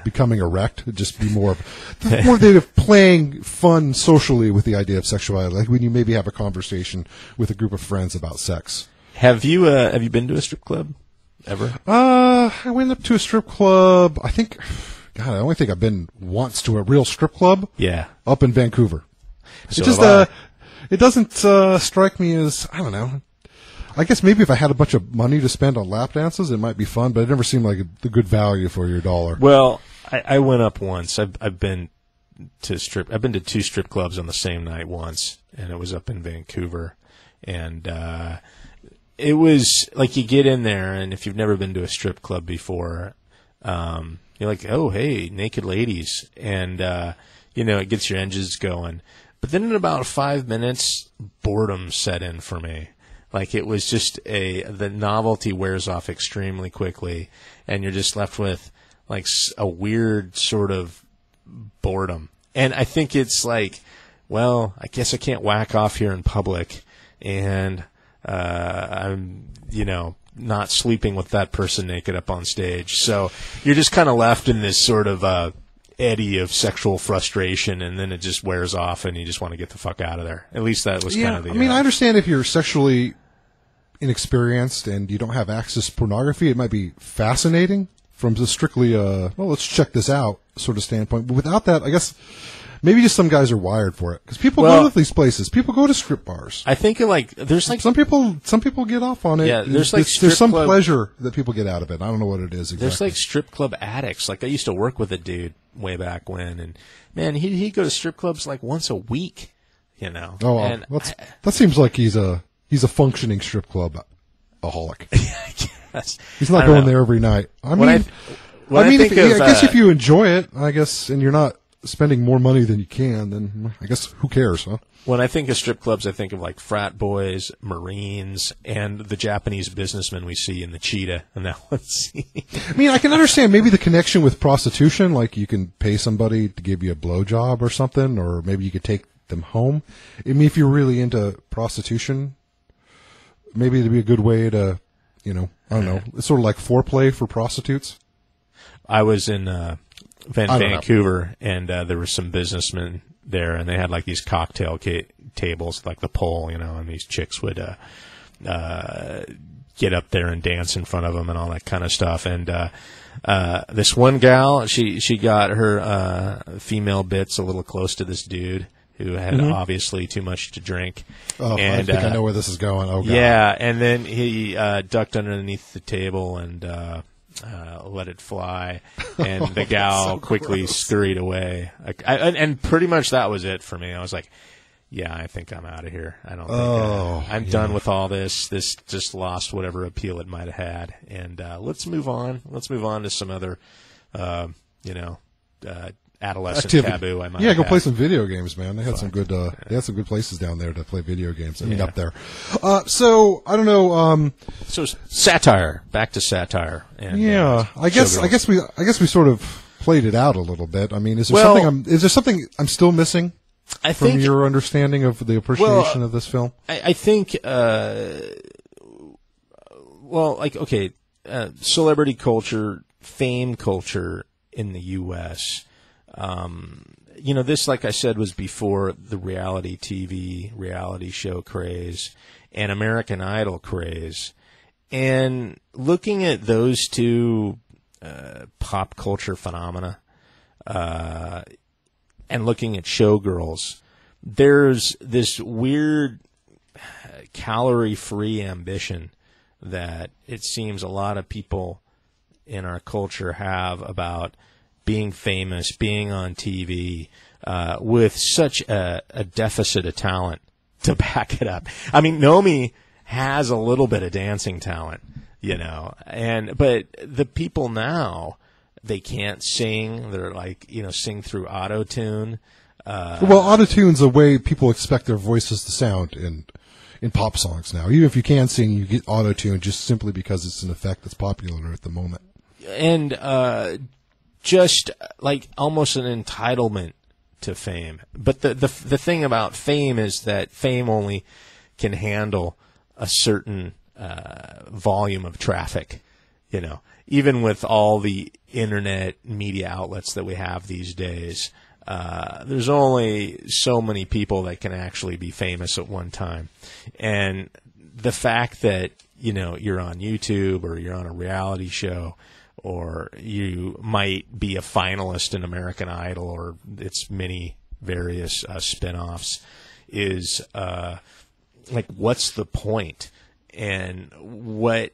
S4: becoming erect. It'd just be more of playing fun socially with the idea of sexuality, like when you maybe have a conversation with a group of friends about sex.
S3: Have you been to a strip club ever?
S4: I went up to a strip club. I only think I've been once to a real strip club.
S3: Yeah.
S4: Up in Vancouver.
S3: So
S4: It just it doesn't strike me as, I don't know. I guess maybe if I had a bunch of money to spend on lap dances, it might be fun, but it never seemed like a good value for your dollar.
S3: Well, I went up once. I've been to 2 strip clubs on the same night once, and it was up in Vancouver. And it was like you get in there, and if you've never been to a strip club before, you're like, oh, hey, naked ladies. And, you know, it gets your engines going. But then in about 5 minutes, boredom set in for me. Like it was just the novelty wears off extremely quickly, and you're just left with like a weird sort of boredom. And I think it's like, well, I guess I can't whack off here in public, and I'm, you know, not sleeping with that person naked up on stage. So you're just kind of left in this sort of eddy of sexual frustration, and then it just wears off, and you just want to get the fuck out of there. At least that was kind of the.
S4: I mean, I understand if you're sexually inexperienced and you don't have access to pornography, it might be fascinating from the strictly well, let's check this out sort of standpoint. But without that, I guess maybe just some guys are wired for it, because people go to these places. People go to strip bars.
S3: I think there's like
S4: some people get off on it.
S3: Yeah, there's like
S4: there's some
S3: club,
S4: pleasure that people get out of it. I don't know what it is exactly.
S3: There's like strip club addicts. Like I used to work with a dude way back when, and man, he'd go to strip clubs like once a week. You know.
S4: Oh,
S3: and
S4: that seems like he's a functioning strip club aholic.
S3: Yes.
S4: He's not going there every night. I guess if you enjoy it, I guess, and you're not spending more money than you can, then I guess who cares, huh?
S3: When I think of strip clubs, I think of like frat boys, Marines, and the Japanese businessmen we see in the Cheetah and that one scene.
S4: I mean, I can understand maybe the connection with prostitution, like you can pay somebody to give you a blowjob or something, or maybe you could take them home. I mean, if you're really into prostitution, maybe it'd be a good way to, you know, I don't know. It's sort of like foreplay for prostitutes.
S3: I was in Vancouver, and there were some businessmen there, and they had like these cocktail tables, like the pole, you know, and these chicks would get up there and dance in front of them and all that kind of stuff. And this one gal, she got her female bits a little close to this dude who had obviously too much to drink.
S4: Oh,
S3: and,
S4: I think I know where this is going. Oh, God.
S3: Yeah, and then he ducked underneath the table and let it fly, and the gal so quickly scurried away. And pretty much that was it for me. I was like, yeah, I think I'm out of here. I don't think I'm done with all this. This just lost whatever appeal it might have had. And let's move on. Let's move on to some other, adolescent taboo. I might
S4: go
S3: have.
S4: play some video games, man. They had some good. They had some good places down there to play video games. I mean, up there. So I don't know.
S3: So Satire. Back to Satire. And,
S4: I guess we sort of played it out a little bit. I mean, is there something I'm still missing?
S3: I
S4: from
S3: think,
S4: your understanding of the appreciation of this film?
S3: I think, celebrity culture, fame culture in the U.S., this, like I said, was before the reality TV, reality show craze and American Idol craze. And looking at those two pop culture phenomena, and looking at Showgirls, there's this weird calorie-free ambition that it seems a lot of people in our culture have about being famous, being on TV, with such a deficit of talent to back it up. I mean, Nomi has a little bit of dancing talent, but the people now, they can't sing. They're like, sing through auto-tune.
S4: Well, auto-tune's the way people expect their voices to sound in pop songs now. Even if you can sing, you get auto-tune just simply because it's an effect that's popular at the moment.
S3: And just like almost an entitlement to fame. But the thing about fame is that fame only can handle a certain volume of traffic, Even with all the internet media outlets that we have these days, there's only so many people that can actually be famous at one time. And the fact that, you're on YouTube or you're on a reality show or you might be a finalist in American Idol or its many various spin-offs is like, what's the point? And what,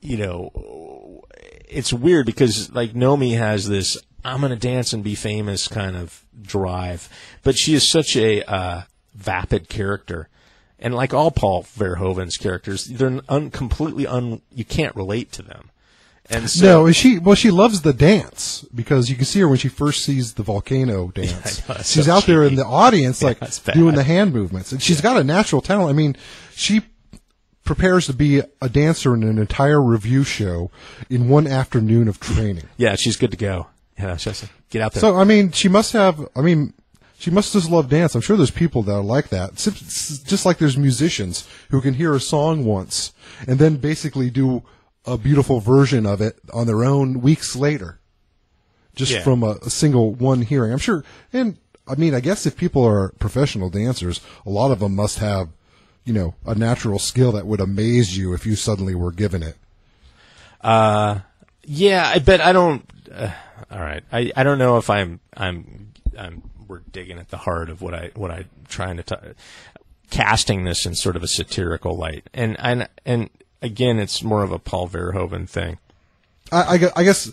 S3: it's weird because like Nomi has this I'm going to dance and be famous kind of drive, but she is such a vapid character. And like all Paul Verhoeven's characters, they're completely you can't relate to them. And so,
S4: no, she loves the dance because you can see her when she first sees the volcano dance.
S3: Yeah, I know,
S4: she's
S3: so
S4: out there in the audience, like doing
S3: bad.
S4: the hand movements, and she's got a natural talent. I mean, she prepares to be a dancer in an entire review show in one afternoon of training.
S3: Yeah, she's good to go. Yeah, just get out there.
S4: So, I mean, she must just love dance. I'm sure there's people that are like that. It's just like there's musicians who can hear a song once and then basically do a beautiful version of it on their own weeks later, just from a single one hearing. I'm sure, and I mean, I guess if people are professional dancers, a lot of them must have, a natural skill that would amaze you if you suddenly were given it.
S3: Yeah, I bet I don't. All right, I don't know if we're digging at the heart of what I trying to casting this in sort of a satirical light, and again, it's more of a Paul Verhoeven thing.
S4: I guess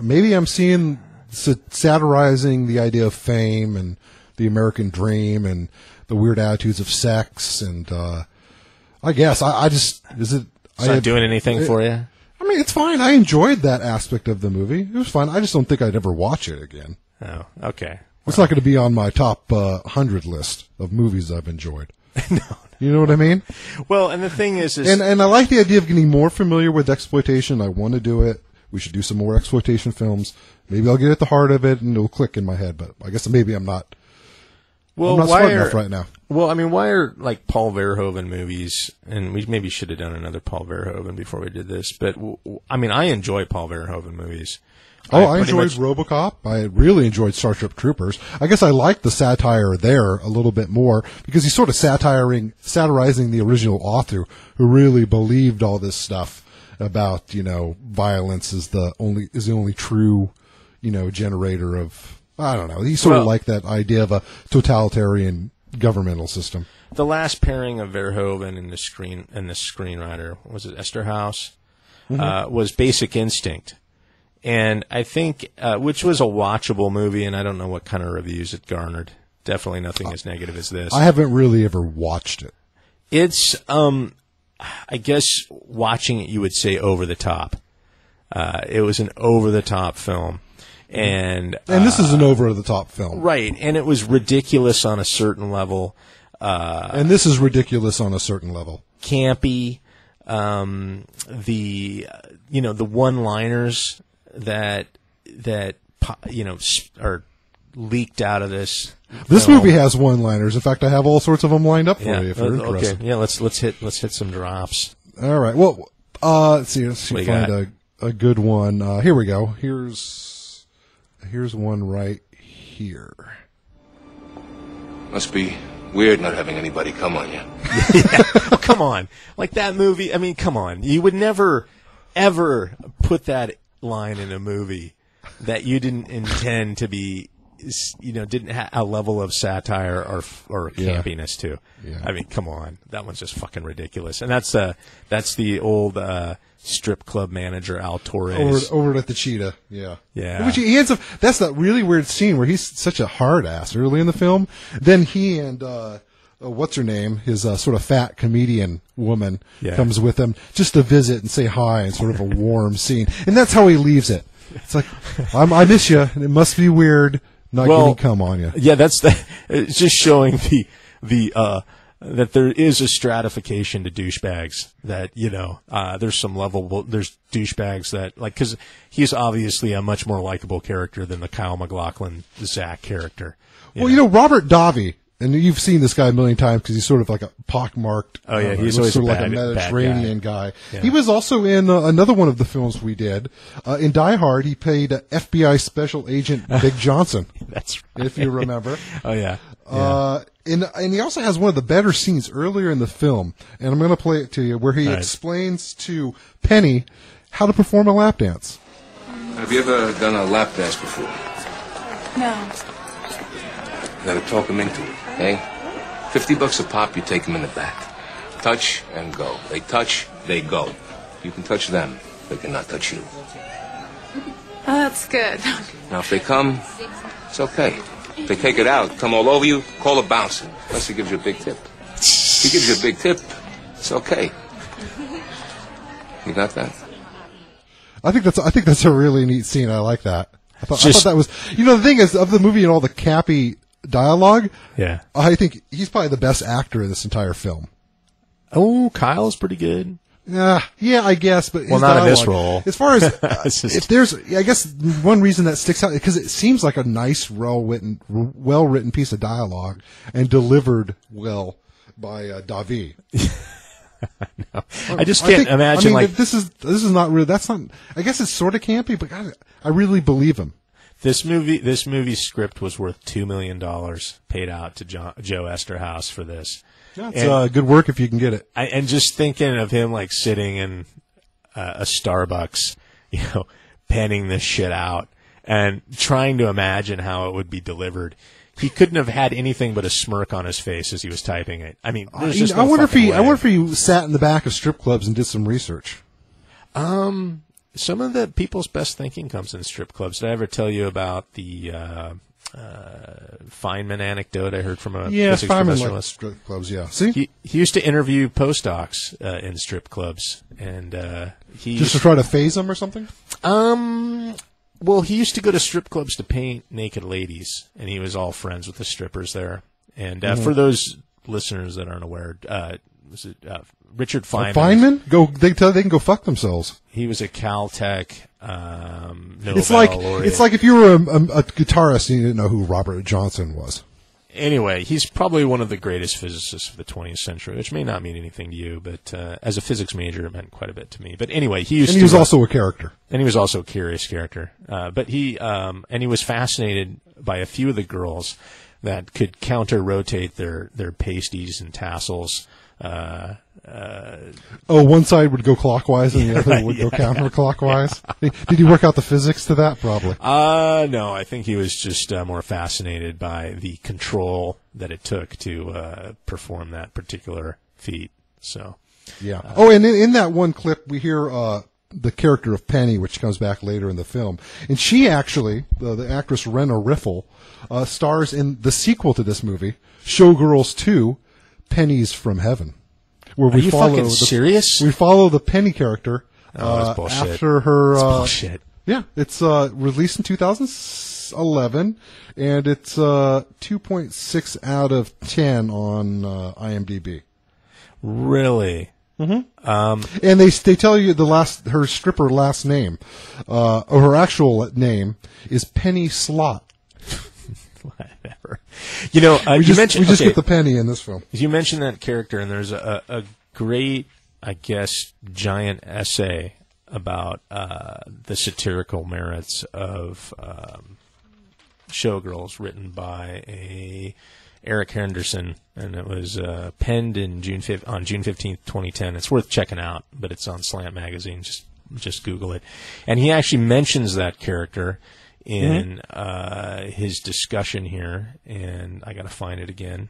S4: maybe I'm seeing satirizing the idea of fame and the American dream and the weird attitudes of sex, and I guess it's not
S3: doing anything for you.
S4: I mean, it's fine. I enjoyed that aspect of the movie. It was fun. I just don't think I'd ever watch it again.
S3: Oh, okay.
S4: It's not going to be on my top 100 list of movies I've enjoyed.
S3: No.
S4: You know what I mean?
S3: Well, and the thing is
S4: and I like the idea of getting more familiar with exploitation. I want to do it. We should do some more exploitation films. Maybe I'll get at the heart of it and it'll click in my head. But I guess maybe I'm not.
S3: Well,
S4: I'm not smart enough right now.
S3: Well, I mean, why are like Paul Verhoeven movies? And we maybe should have done another Paul Verhoeven before we did this. But I mean, I enjoy Paul Verhoeven movies.
S4: I enjoyed RoboCop. I really enjoyed Starship Troopers. I guess I liked the satire there a little bit more because he's sort of satirizing the original author who really believed all this stuff about, violence is the only true, generator of, I don't know. He sort of liked that idea of a totalitarian governmental system.
S3: The last pairing of Verhoeven and the screenwriter, was it Esterhaus? Mm-hmm. Was Basic Instinct. And I think, which was a watchable movie, and I don't know what kind of reviews it garnered. Definitely nothing as negative as this.
S4: I haven't really ever watched it.
S3: It's, I guess, watching it, you would say over the top. It was an over the top film, and
S4: this is an over the top film,
S3: right? And it was ridiculous on a certain level.
S4: And this is ridiculous on a certain level.
S3: Campy. The one-liners that are leaked out of this.
S4: This movie has one-liners. In fact, I have all sorts of them lined up for you if you're interested.
S3: Okay. Yeah, let's hit some drops.
S4: All right. Well, let's see. Find a good one. Here we go. Here's one right here.
S5: Must be weird not having anybody come on you.
S3: Yeah. Oh, come on. Like that movie. I mean, come on. You would never, ever put that line in a movie that you didn't intend to be, didn't have a level of satire or campiness to. Yeah. I mean, come on, that one's just fucking ridiculous. And that's the old strip club manager Al Torres
S4: over at the Cheetah. Yeah.
S3: Yeah.
S4: He ends up. That's that really weird scene where he's such a hard ass early in the film. Then he and what's her name? His sort of fat comedian woman comes with him just to visit and say hi and sort of a warm scene. And that's how he leaves it. It's like, I miss you, and it must be weird not getting cum on you.
S3: Yeah, it's just showing that there is a stratification to douchebags. That there's some level. There's douchebags that because he's obviously a much more likable character than the Kyle MacLachlan Zach character.
S4: Robert Davi. And you've seen this guy a million times because he's sort of like a pockmarked.
S3: Oh yeah, he's always
S4: sort
S3: of
S4: like a Mediterranean guy.
S3: Yeah.
S4: He was also in another one of the films we did. In Die Hard, he played FBI Special Agent Big Johnson.
S3: That's right.
S4: If you remember.
S3: Oh yeah.
S4: And he also has one of the better scenes earlier in the film, and I'm going to play it to you, where he explains to Penny how to perform a lap dance.
S5: Have you ever done a lap dance before?
S2: No.
S5: You gotta talk him into it, okay? $50 a pop, you take them in the back. Touch and go. They touch, they go. You can touch them, they cannot touch you.
S2: Oh, that's good.
S5: Now, if they come, it's okay. If they take it out, come all over you, call a bouncer. Unless he gives you a big tip. If he gives you a big tip, it's okay. You got that?
S4: I think that's a really neat scene. I like that. I thought that was, the thing is, of the movie and all the cappy dialogue, I think he's probably the best actor in this entire film.
S3: Oh, Kyle's pretty good.
S4: Yeah, I guess, but
S3: not
S4: dialogue,
S3: in this role.
S4: As far as if there's, I guess one reason that sticks out because it seems like a nice, well-written piece of dialogue and delivered well by Davi.
S3: No, I just can't imagine
S4: this is not really. That's not. I guess it's sort of campy, but God, I really believe him.
S3: This movie script was worth $2 million paid out to Joe Esterhaus for this.
S4: That's good work if you can get it.
S3: And just thinking of him sitting in a Starbucks, penning this shit out and trying to imagine how it would be delivered. He couldn't have had anything but a smirk on his face as he was typing it. I mean, there's just no
S4: I wonder
S3: if
S4: he sat in the back of strip clubs and did some research.
S3: Some of the people's best thinking comes in strip clubs. Did I ever tell you about the Feynman anecdote I heard from a physics professor?
S4: Like strip clubs, yeah. See,
S3: he used to interview postdocs in strip clubs, and he
S4: just to try to phase them or something.
S3: Well, he used to go to strip clubs to paint naked ladies, and he was all friends with the strippers there. And for those listeners that aren't aware, was it Richard Feynman?
S4: Feynman? They can go fuck themselves.
S3: He was a Caltech Nobel
S4: It's like
S3: laureate.
S4: if you were a guitarist and you didn't know who Robert Johnson was.
S3: Anyway, he's probably one of the greatest physicists of the 20th century, which may not mean anything to you, but as a physics major, it meant quite a bit to me. But anyway, he was
S4: also a character.
S3: And he was also a curious character. But he was fascinated by a few of the girls that could counter-rotate their pasties and tassels.
S4: One side would go clockwise and the other would go counterclockwise. Did you work out the physics to that? Probably.
S3: No, I think he was just more fascinated by the control that it took to perform that particular feat. So,
S4: yeah. And in that one clip, we hear the character of Penny, which comes back later in the film, and she actually, the actress Rena Riffle, stars in the sequel to this movie, Showgirls 2. Pennies from Heaven. Where
S3: Are you fucking serious?
S4: We follow the Penny character
S3: that's bullshit.
S4: After her.
S3: That's bullshit.
S4: Yeah, it's released in 2011, and it's 2.6 out of 10 on IMDb.
S3: Really?
S4: Mm-hmm. And they tell you her stripper last name, or her actual name is Penny Slot.
S3: Whatever. You just
S4: get the penny in this film.
S3: You mentioned that character, and there's a great, I guess, giant essay about the satirical merits of Showgirls, written by Eric Henderson, and it was penned in on June 15th, 2010. It's worth checking out, but it's on Slant Magazine. Just Google it. And he actually mentions that character in his discussion here, and I got to find it again.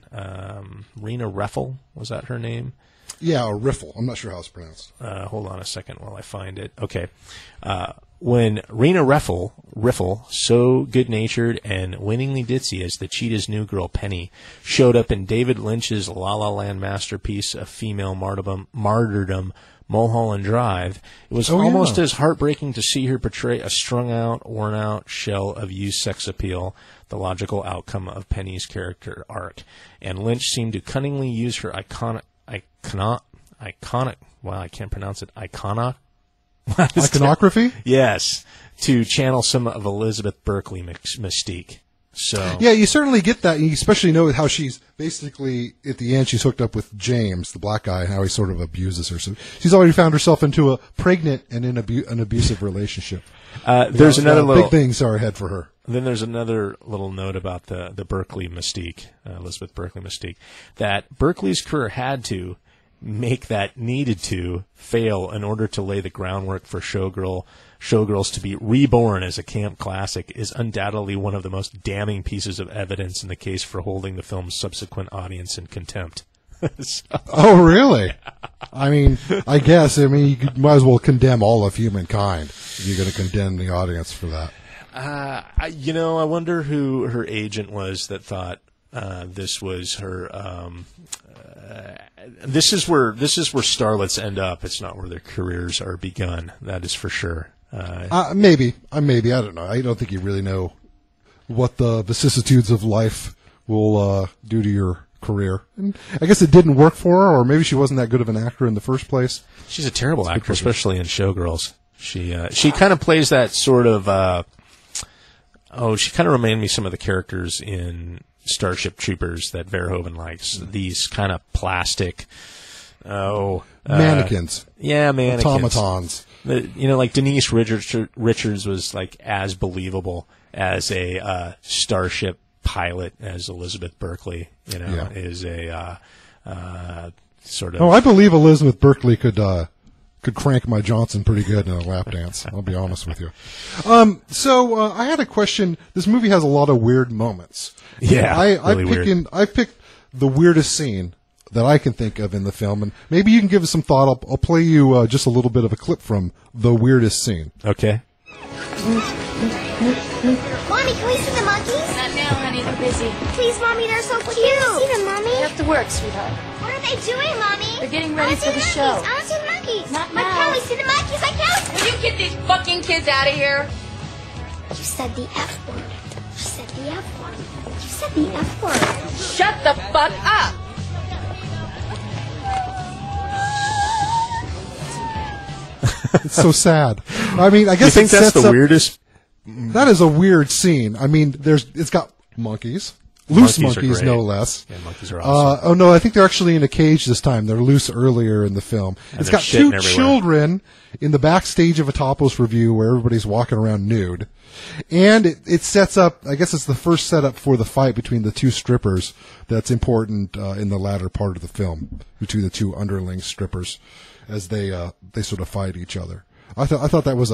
S3: Rena Reffel, was that her name?
S4: Yeah, or Riffle. I'm not sure how it's pronounced.
S3: Hold on a second while I find it. Okay. When Rena Riffle, so good-natured and winningly ditzy as the cheetah's new girl Penny, showed up in David Lynch's La La Land masterpiece of female martyrdom, Mulholland Drive, it was almost as heartbreaking to see her portray a strung-out, worn-out shell of used sex appeal, the logical outcome of Penny's character arc. And Lynch seemed to cunningly use her iconic, wow, I can't pronounce it,
S4: Iconography?
S3: Yes, to channel some of Elizabeth Berkley mystique. So
S4: yeah, you certainly get that. You especially know how she's basically at the end. She's hooked up with James, the black guy, and how he sort of abuses her. So she's already found herself into a pregnant and in an abusive relationship.
S3: There's another little
S4: big things are ahead for her.
S3: Then there's another little note about the Berkley mystique, Elizabeth Berkley mystique, that Berkley's career had to make that needed to fail in order to lay the groundwork for Showgirls to be reborn as a camp classic is undoubtedly one of the most damning pieces of evidence in the case for holding the film's subsequent audience in contempt.
S4: Oh, really? I mean, I guess. I mean, you might as well condemn all of humankind if you're going to condemn the audience for that.
S3: I wonder who her agent was that thought this was her. This is where starlets end up. It's not where their careers are begun. That is for sure.
S4: Maybe. I don't know. I don't think you really know what the vicissitudes of life will do to your career. And I guess it didn't work for her, or maybe she wasn't that good of an actor in the first place.
S3: She's a terrible actor, especially in Showgirls. She kind of plays that sort of. She kind of reminded me of some of the characters in Starship Troopers that Verhoeven likes. These kind of plastic.
S4: Mannequins.
S3: Yeah, mannequins.
S4: Automatons.
S3: Like Denise Richards was like as believable as a starship pilot as Elizabeth Berkley. Is a sort of.
S4: Oh, I believe Elizabeth Berkley could crank my Johnson pretty good in a lap dance. I'll be honest with you. So I had a question. This movie has a lot of weird moments.
S3: Yeah,
S4: I picked the weirdest scene that I can think of in the film, and maybe you can give us some thought. I'll play you just a little bit of a clip from the weirdest scene.
S3: Okay.
S6: Mommy, can we see the monkeys?
S2: Not now, honey. We're busy.
S6: Please, Mommy, they're so cute. Can we see them, Mommy?
S2: You have to work, sweetheart.
S6: What are they doing, Mommy?
S2: They're getting ready for the show.
S6: I want to see the monkeys.
S2: Not
S6: Why
S2: now.
S6: can't we see the monkeys? I can't.
S2: Will you get these fucking kids out of here?
S6: You said the F word. You said the F word. You said the F word.
S2: Shut the fuck up!
S4: It's so sad. I mean, I guess
S3: You think that's the weirdest?
S4: That is a weird scene. I mean, it's got monkeys. Loose monkeys, no less.
S3: Yeah, monkeys are awesome.
S4: Oh no, I think they're actually in a cage this time. They're loose earlier in the film.
S3: And
S4: it's
S3: they're
S4: got two
S3: shitting everywhere.
S4: children in the backstage of a Topos review where everybody's walking around nude. And it sets up, I guess it's the first setup for the fight between the two strippers that's important in the latter part of the film, between the two underling strippers as they sort of fight each other. I thought that was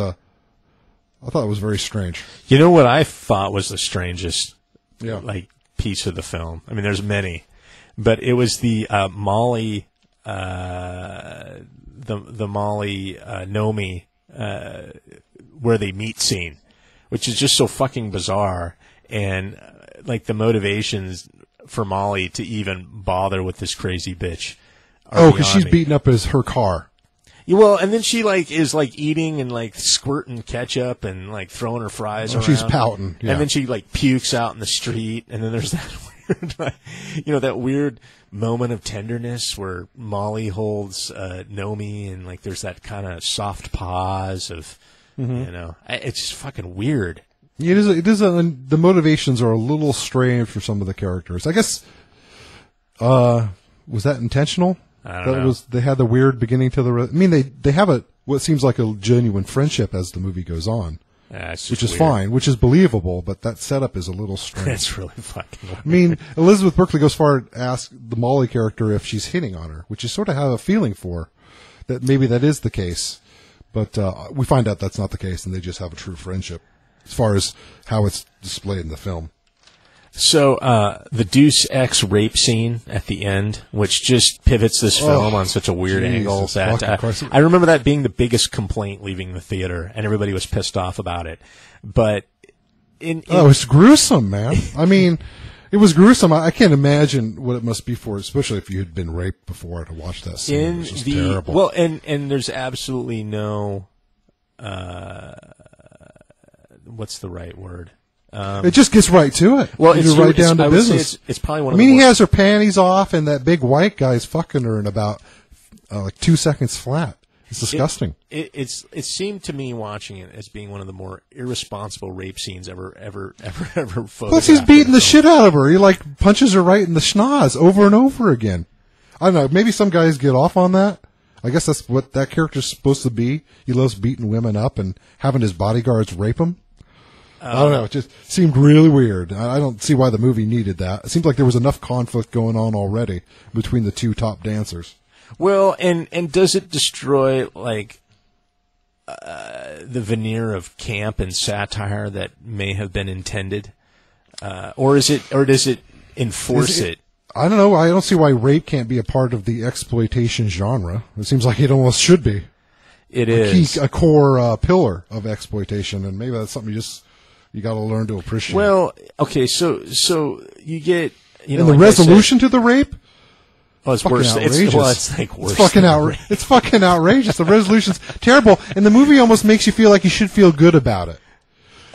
S4: very strange.
S3: You know what I thought was the strangest
S4: Yeah.
S3: piece of the film? I mean, there's many, but it was the Molly, the Molly Nomi where they meet scene, which is just so fucking bizarre, and the motivations for Molly to even bother with this crazy bitch.
S4: Oh, because she's beaten up as her car.
S3: Yeah, well, and then she is eating and squirting ketchup and throwing her fries around.
S4: She's pouting, yeah.
S3: And then she pukes out in the street, and then there's that weird, that weird moment of tenderness where Molly holds Nomi, and there's that kind of soft pause of, it's just fucking weird.
S4: It is. The motivations are a little strange for some of the characters. I guess. Was that intentional?
S3: I don't know.
S4: They had the weird beginning to the. I mean, they have what seems like a genuine friendship as the movie goes on, which is
S3: weird.
S4: fine, which is believable. But that setup is a little strange.
S3: It's really fucking weird.
S4: I mean, Elizabeth Berkley goes far to ask the Molly character if she's hitting on her, which you sort of have a feeling for that maybe that is the case. But we find out that's not the case, and they just have a true friendship. as far as how it's displayed in the film.
S3: So the Deuce X rape scene at the end, which just pivots this film on such a weird angle that I remember that being the biggest complaint leaving the theater, and everybody was pissed off about it. But it's gruesome, man. I mean, it was gruesome. I can't imagine what it must be for, especially if you had been raped before, to watch that scene. It's just terrible. Well, and there's absolutely no what's the right word?
S4: It just gets right to it.
S3: Well, it's
S4: right down to business.
S3: It's probably one.
S4: I mean, he has her panties off, and that big white guy's fucking her in about like 2 seconds flat. It's disgusting.
S3: It seemed to me watching it as being one of the more irresponsible rape scenes ever photographed.
S4: Plus, he's beating the shit out of her. He like punches her right in the schnoz over and over again. I don't know. Maybe some guys get off on that. I guess that's what that character's supposed to be. He loves beating women up and having his bodyguards rape him. I don't know. It just seemed really weird. I don't see why the movie needed that. It seemed like there was enough conflict going on already between the two top dancers.
S3: Well, and does it destroy like the veneer of camp and satire that may have been intended, or does it enforce it?
S4: I don't know. I don't see why rape can't be a part of the exploitation genre. It seems like it almost should be.
S3: It is
S4: a core pillar of exploitation, and maybe that's something you got to learn to appreciate.
S3: Well, okay, so you get
S4: and the resolution to the rape.
S3: Oh, it's worse. It's like worse.
S4: It's fucking outrageous. The resolution's terrible, and the movie almost makes you feel like you should feel good about it.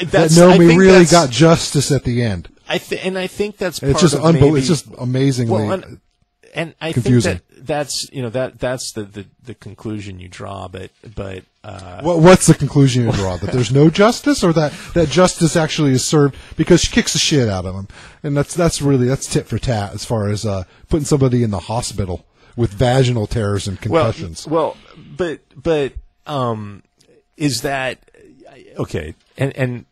S4: We really got justice at the end.
S3: I think that's part
S4: it's just
S3: of maybe,
S4: it's just amazingly
S3: and I
S4: confusing.
S3: Think that's the conclusion you draw, but
S4: what's the conclusion you draw? That there's no justice, or that justice actually is served because she kicks the shit out of him, and that's tit for tat as far as putting somebody in the hospital with vaginal tears and concussions.
S3: But is that okay? And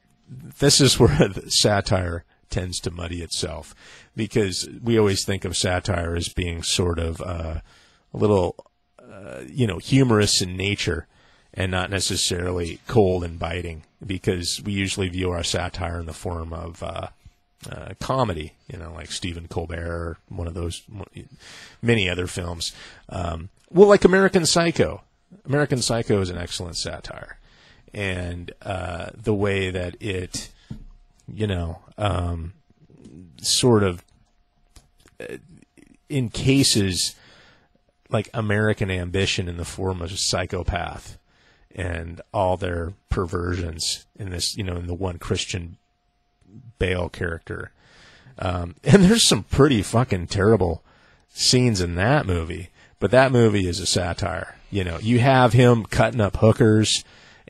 S3: this is where the satire tends to muddy itself, because we always think of satire as being sort of a little, humorous in nature and not necessarily cold and biting, because we usually view our satire in the form of comedy, like Stephen Colbert, one of those, many other films. Like American Psycho. American Psycho is an excellent satire. And the way that it, sort of encases like American ambition in the form of a psychopath and all their perversions in this, in the one Christian Bale character. And there's some pretty fucking terrible scenes in that movie, but that movie is a satire. You have him cutting up hookers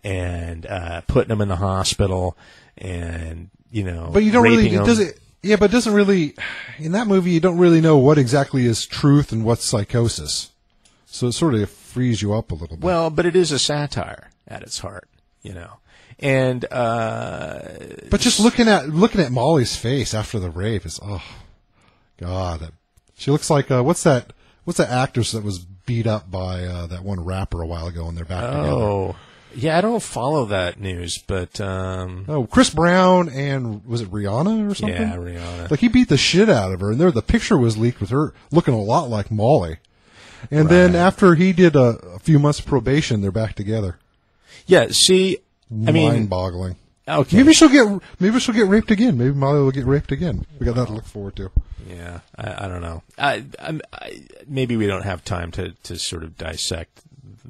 S3: and putting them in the hospital, and
S4: but you don't really
S3: them.
S4: Does it? Yeah, but it doesn't really. In that movie, you don't really know what exactly is truth and what's psychosis. So it sort of frees you up a little bit.
S3: Well, but it is a satire at its heart, And
S4: but just looking at Molly's face after the rape is God. She looks like what's that actress that was beat up by that one rapper a while ago, and they're back together.
S3: Oh. Yeah, I don't follow that news, but
S4: Chris Brown and was it Rihanna or something?
S3: Yeah, Rihanna.
S4: Like he beat the shit out of her, and the picture was leaked with her looking a lot like Molly. And then after he did a few months probation, they're back together.
S3: Yeah, see,
S4: mind-boggling.
S3: Okay,
S4: maybe she'll get raped again. Maybe Molly will get raped again. We got that to look forward to.
S3: Yeah, I don't know. Maybe we don't have time to sort of dissect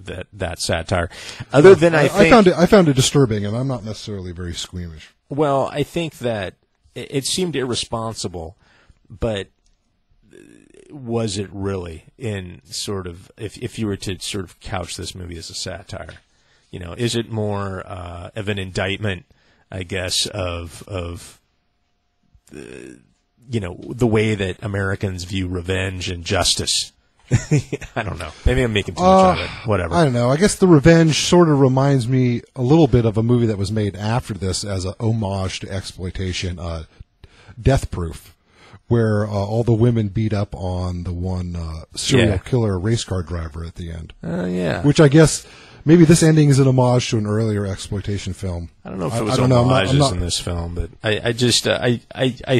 S3: that satire. Other than I
S4: found it disturbing, and I'm not necessarily very squeamish.
S3: Well, I think that it seemed irresponsible, but was it really in sort of if you were to sort of couch this movie as a satire? Is it more of an indictment, I guess, of the way that Americans view revenge and justice? I don't know. Maybe I'm making too much of it. Whatever.
S4: I don't know. I guess The Revenge sort of reminds me a little bit of a movie that was made after this as a homage to exploitation, Death Proof, where all the women beat up on the one serial killer race car driver at the end.
S3: Yeah.
S4: Which I guess maybe this ending is an homage to an earlier exploitation film.
S3: I don't know if it was homages in this film, but I just I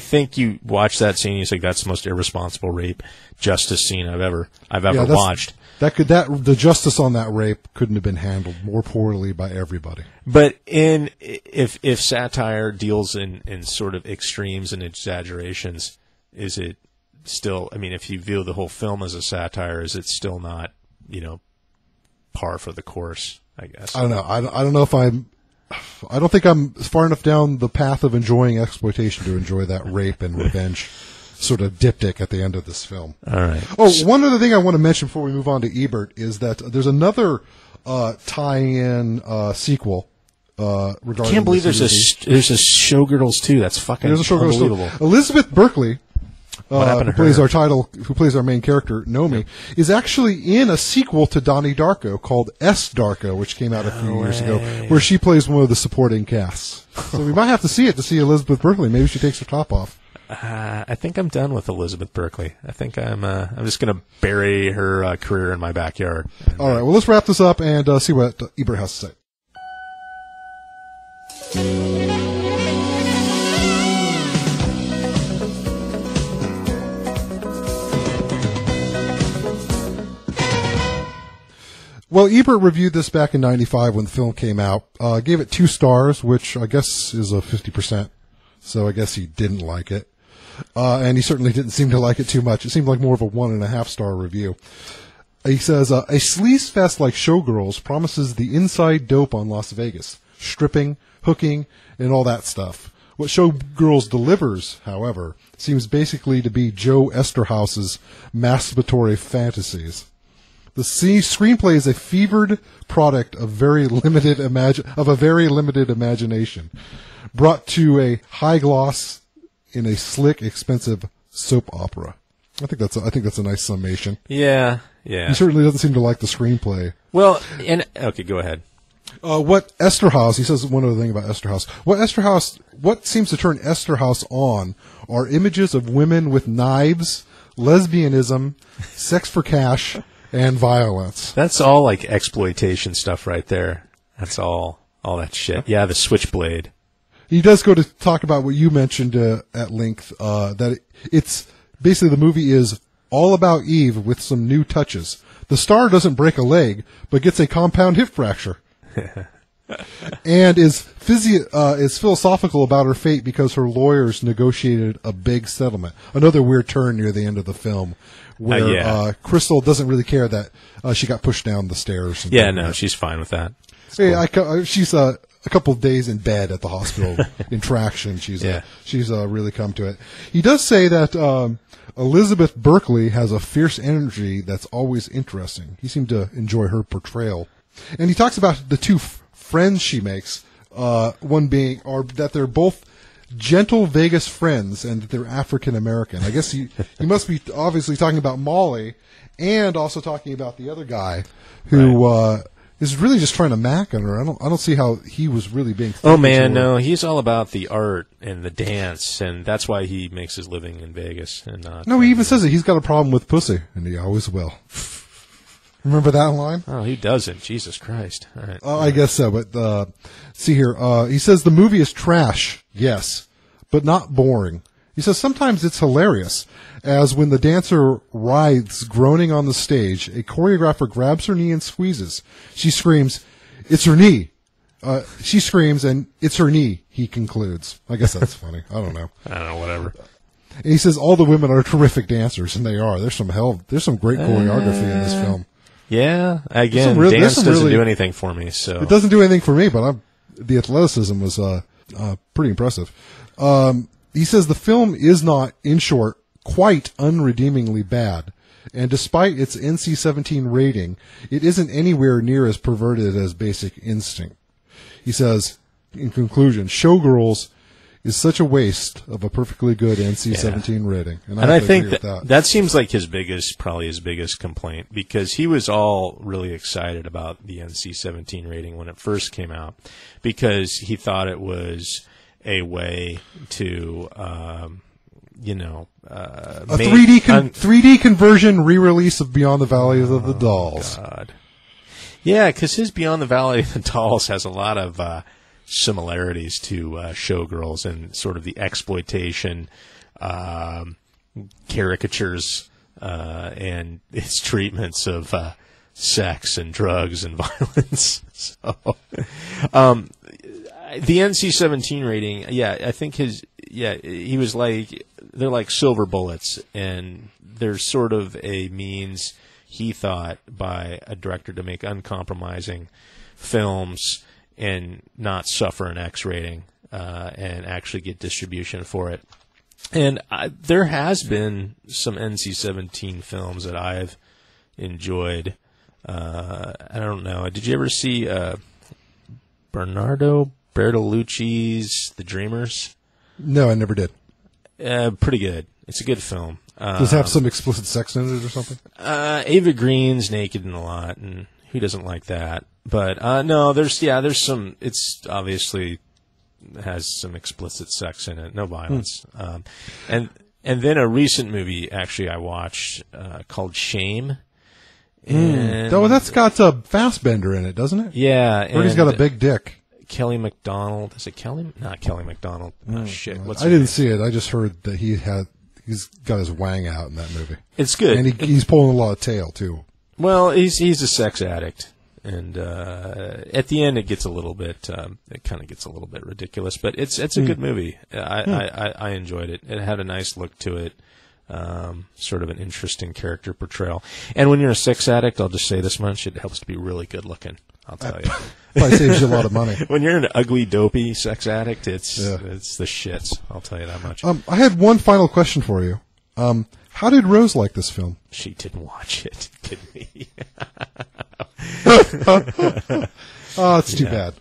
S3: think you watch that scene, you say that's the most irresponsible rape justice scene I've ever watched.
S4: The justice on that rape couldn't have been handled more poorly by everybody.
S3: But if satire deals in sort of extremes and exaggerations, is it still? I mean, if you view the whole film as a satire, is it still not, par for the course? I guess.
S4: I don't know. I don't know if I don't think I'm far enough down the path of enjoying exploitation to enjoy that rape and revenge sort of diptych at the end of this film.
S3: All right.
S4: Oh, one other thing I want to mention before we move on to Ebert is that there's another tie-in sequel regarding. I
S3: can't believe there's a Showgirls too. That's fucking unbelievable.
S4: Elizabeth Berkley, who plays our main character, Nomi, is actually in a sequel to Donnie Darko called S. Darko, which came out a few years ago, where she plays one of the supporting casts. So we might have to see it to see Elizabeth Berkley. Maybe she takes her top off.
S3: I think I'm done with Elizabeth Berkley. I think I'm just going to bury her career in my backyard.
S4: All right, well, let's wrap this up and see what Ebert has to say. Well, Ebert reviewed this back in '95 when the film came out. Gave it 2 stars, which I guess is a 50%. So I guess he didn't like it. And he certainly didn't seem to like it too much. It seemed like more of a 1.5-star review. He says, a sleaze fest like Showgirls promises the inside dope on Las Vegas. Stripping, hooking, and all that stuff. What Showgirls delivers, however, seems basically to be Joe Esterhaus's masturbatory fantasies. The screenplay is a fevered product of a very limited imagination, brought to a high gloss in a slick, expensive soap opera. I think that's a nice summation.
S3: Yeah.
S4: He certainly doesn't seem to like the screenplay.
S3: Well, okay, go ahead.
S4: What Esterhaus, he says one other thing about Esterhaus. What seems to turn Esterhaus on are images of women with knives, lesbianism, sex for cash, and violence.
S3: That's all like exploitation stuff right there. That's all that shit. Yeah, the switchblade.
S4: He does go to talk about what you mentioned at length, that it's basically the movie is all about Eve with some new touches. The star doesn't break a leg, but gets a compound hip fracture. And is philosophical about her fate because her lawyers negotiated a big settlement. Another weird turn near the end of the film, where Crystal doesn't really care that she got pushed down the stairs.
S3: She's fine with that.
S4: She's a couple of days in bed at the hospital in traction. She's really come to it. He does say that Elizabeth Berkley has a fierce energy that's always interesting. He seemed to enjoy her portrayal. And he talks about the 2 friends she makes, one being that they're both gentle Vegas friends and that they're African American. I guess he must be obviously talking about Molly and also talking about the other guy who is really just trying to mac on her. I don't see how he was really being.
S3: Oh man, no, he's all about the art and the dance, and that's why he makes his living in Vegas. And
S4: no, he even says that he's got a problem with pussy, and he always will. Remember that line?
S3: Oh, he doesn't. Jesus Christ. All right.
S4: I guess so, but see here. He says the movie is trash, yes, but not boring. He says sometimes it's hilarious, as when the dancer writhes groaning on the stage, a choreographer grabs her knee and squeezes. She screams, "It's her knee." She screams, and "It's her knee," he concludes. I guess that's funny. I don't know.
S3: Whatever.
S4: And he says all the women are terrific dancers, and they are. There's some great choreography in this film.
S3: Yeah, again, dance doesn't do anything for me. So
S4: it doesn't do anything for me, but the athleticism was pretty impressive. He says the film is not, in short, quite unredeemingly bad, and despite its NC-17 rating, it isn't anywhere near as perverted as Basic Instinct. He says, in conclusion, Showgirls is such a waste of a perfectly good NC-17 rating. And I
S3: think that seems like probably his biggest complaint, because he was all really excited about the NC-17 rating when it first came out, because he thought it was a way to, a
S4: 3D conversion re-release of Beyond the Valleys of the Dolls.
S3: God. Yeah, because his Beyond the Valley of the Dolls has a lot of similarities to Showgirls and sort of the exploitation caricatures and its treatments of sex and drugs and violence. So, the NC-17 rating, I think he was like, they're like silver bullets, and there's sort of a means, he thought, by a director to make uncompromising films and not suffer an X rating and actually get distribution for it. And there has been some NC-17 films that I've enjoyed. I don't know. Did you ever see Bernardo Bertolucci's The Dreamers?
S4: No, I never did.
S3: Pretty good. It's a good film.
S4: Does it have some explicit sex in it or something?
S3: Ava Green's naked in a lot, and who doesn't like that? But no, there's some. It's obviously has some explicit sex in it, no violence. And then a recent movie actually I watched called Shame. And
S4: that's got Fassbender in it, doesn't it?
S3: Yeah,
S4: Or he's got a big dick.
S3: Kelly MacDonald. Is it Kelly? Not Kelly MacDonald. Oh shit!
S4: I didn't see it. I just heard that he's got his wang out in that movie.
S3: It's good,
S4: and he's pulling a lot of tail too.
S3: Well, he's a sex addict, and at the end it gets a little bit. It kind of gets a little bit ridiculous, but it's a good movie. I enjoyed it. It had a nice look to it. Sort of an interesting character portrayal. And when you're a sex addict, I'll just say this much, it helps to be really good looking, I'll tell you.
S4: Probably saves you a lot of money.
S3: When you're an ugly, dopey sex addict, it's the shits, I'll tell you that much.
S4: I had one final question for you. How did Rose like this film?
S3: She didn't watch it. Kidding me.
S4: Oh, it's too bad.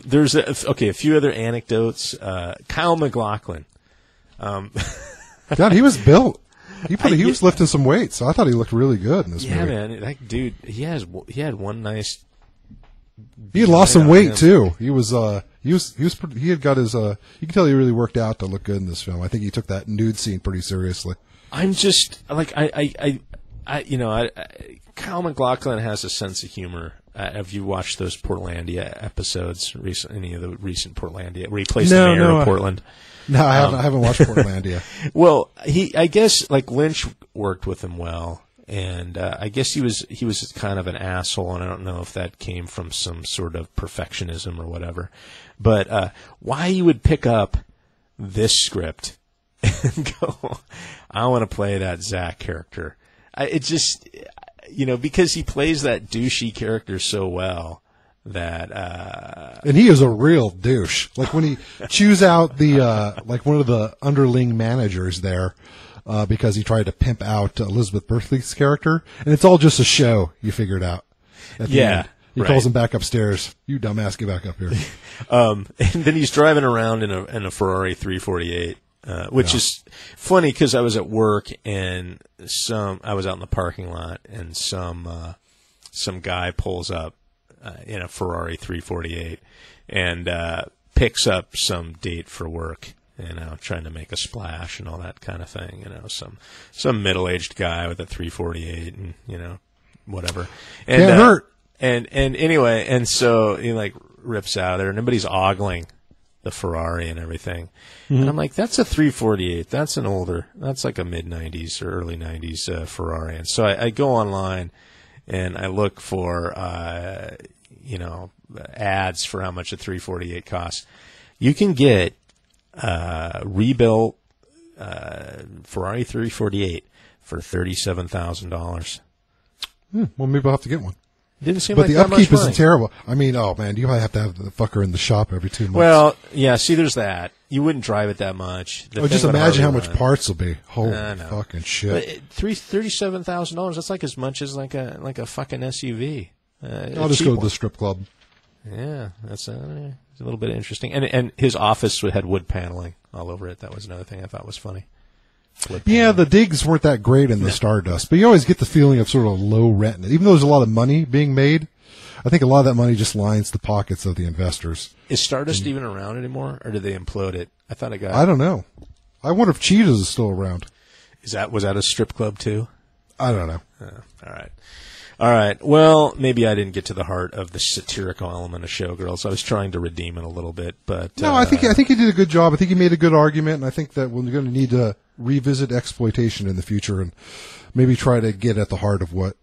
S3: There's a few other anecdotes. Kyle MacLachlan.
S4: God, he was built. He was lifting some weight, so I thought he looked really good in this movie.
S3: Yeah, man, that dude. He had one nice.
S4: He had lost some weight too. He had got his. You can tell he really worked out to look good in this film. I think he took that nude scene pretty seriously.
S3: I'm just like Kyle MacLachlan has a sense of humor. Have you watched those Portlandia episodes? Any of the recent Portlandia where he plays the mayor of Portland?
S4: No, I haven't watched Portlandia.
S3: Well, I guess like Lynch worked with him well, and I guess he was kind of an asshole, and I don't know if that came from some sort of perfectionism or whatever. But why he would pick up this script and go, I want to play that Zach character. It just, because he plays that douchey character so well. And
S4: he is a real douche. Like when he chews out the like one of the underling managers there because he tried to pimp out Elizabeth Berkley's character, and it's all just a show. You figure it out. He calls him back upstairs. You dumbass, get back up here.
S3: And then he's driving around in a Ferrari 348, which is funny because I was at work and I was out in the parking lot, and some guy pulls up in a Ferrari 348 and picks up some date for work, trying to make a splash and all that kind of thing. Some middle-aged guy with a 348 and whatever. And,
S4: can't hurt.
S3: And anyway, and so he like rips out of there, and everybody's ogling the Ferrari and everything. Mm-hmm. And I'm like, that's a 348. That's that's like a mid-90s or early 90s Ferrari. And so I go online and I look for, ads for how much a 348 costs. You can get rebuilt Ferrari 348 for $37,000.
S4: Well, maybe I'll have to get one.
S3: Didn't seem
S4: but
S3: like
S4: the
S3: that much
S4: upkeep
S3: money.
S4: isn't terrible. I mean, oh man, you probably have to have the fucker in the shop every 2 months.
S3: Well, yeah. See, there's that. You wouldn't drive it that much.
S4: Just imagine how much parts will be. Holy fucking shit!
S3: $37,000. That's like as much as like a fucking SUV.
S4: I'll just go to the strip club.
S3: Yeah, that's a little bit interesting. And his office had wood paneling all over it. That was another thing I thought was funny.
S4: Yeah, the digs weren't that great in the Stardust, but you always get the feeling of sort of low rent. Even though there's a lot of money being made, I think a lot of that money just lines the pockets of the investors.
S3: Is Stardust even around anymore, or did they implode it? I thought it got...
S4: I don't know. I wonder if Cheetahs is still around.
S3: Was that a strip club too?
S4: I don't know.
S3: All right. All right. Well, maybe I didn't get to the heart of the satirical element of Showgirls. I was trying to redeem it a little bit, but
S4: no, I think you did a good job. I think you made a good argument, and I think that we're going to need to revisit exploitation in the future and maybe try to get at the heart of what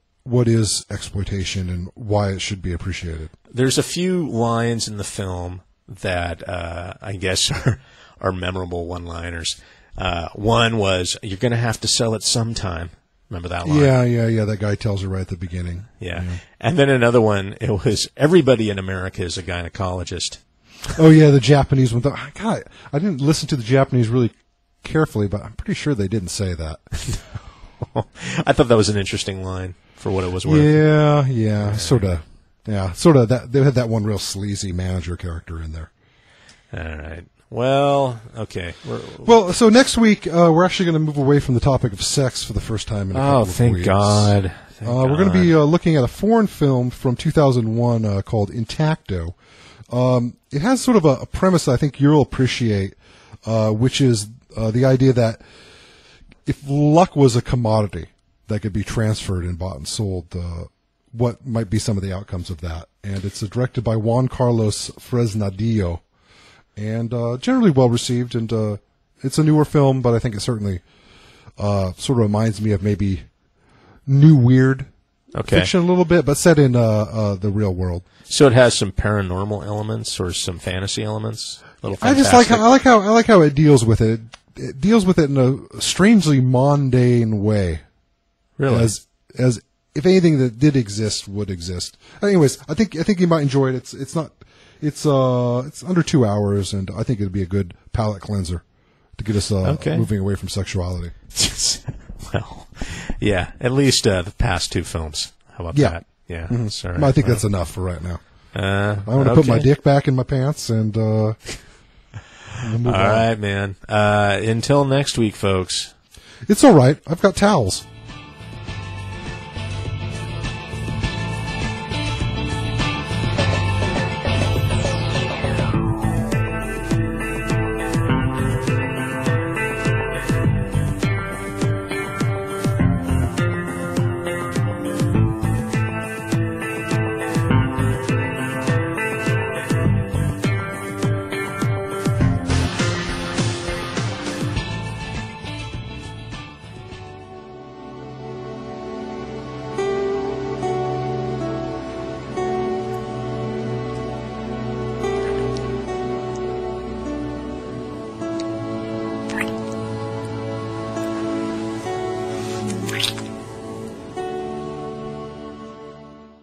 S4: is exploitation and why it should be appreciated.
S3: There's a few lines in the film that I guess are memorable one-liners. One was, "You're going to have to sell it sometime." Remember that line?
S4: Yeah. That guy tells her right at the beginning.
S3: Yeah. And then another one, it was, "Everybody in America is a gynecologist."
S4: Oh, yeah, the Japanese one. God, I didn't listen to the Japanese really carefully, but I'm pretty sure they didn't say that.
S3: I thought that was an interesting line for what it was worth.
S4: Yeah, sort of. Yeah, sort of. That they had that one real sleazy manager character in there.
S3: All right. Well, okay.
S4: Well, so next week we're actually going to move away from the topic of sex for the first time in a couple of
S3: thank
S4: weeks.
S3: God. Thank
S4: We're going to be looking at a foreign film from 2001 called Intacto. It has sort of a premise that I think you'll appreciate, which is the idea that if luck was a commodity that could be transferred and bought and sold, what might be some of the outcomes of that. And it's directed by Juan Carlos Fresnadillo, and generally well received. And it's a newer film, but I think it certainly sort of reminds me of maybe new weird fiction a little bit, but set in the real world.
S3: So it has some paranormal elements or some fantasy elements. A little
S4: I just like how it deals with it. It deals with it in a strangely mundane way.
S3: Really?
S4: As if anything that did exist would exist. Anyways, I think you might enjoy it. It's under 2 hours, and I think it'd be a good palate cleanser to get us moving away from sexuality.
S3: Well, yeah, at least the past two films. How about that? Yeah.
S4: Mm-hmm.
S3: Sorry.
S4: I think that's enough for right now. I want to put my dick back in my pants and move on.
S3: All right, man. Until next week, folks.
S4: It's all right. I've got towels.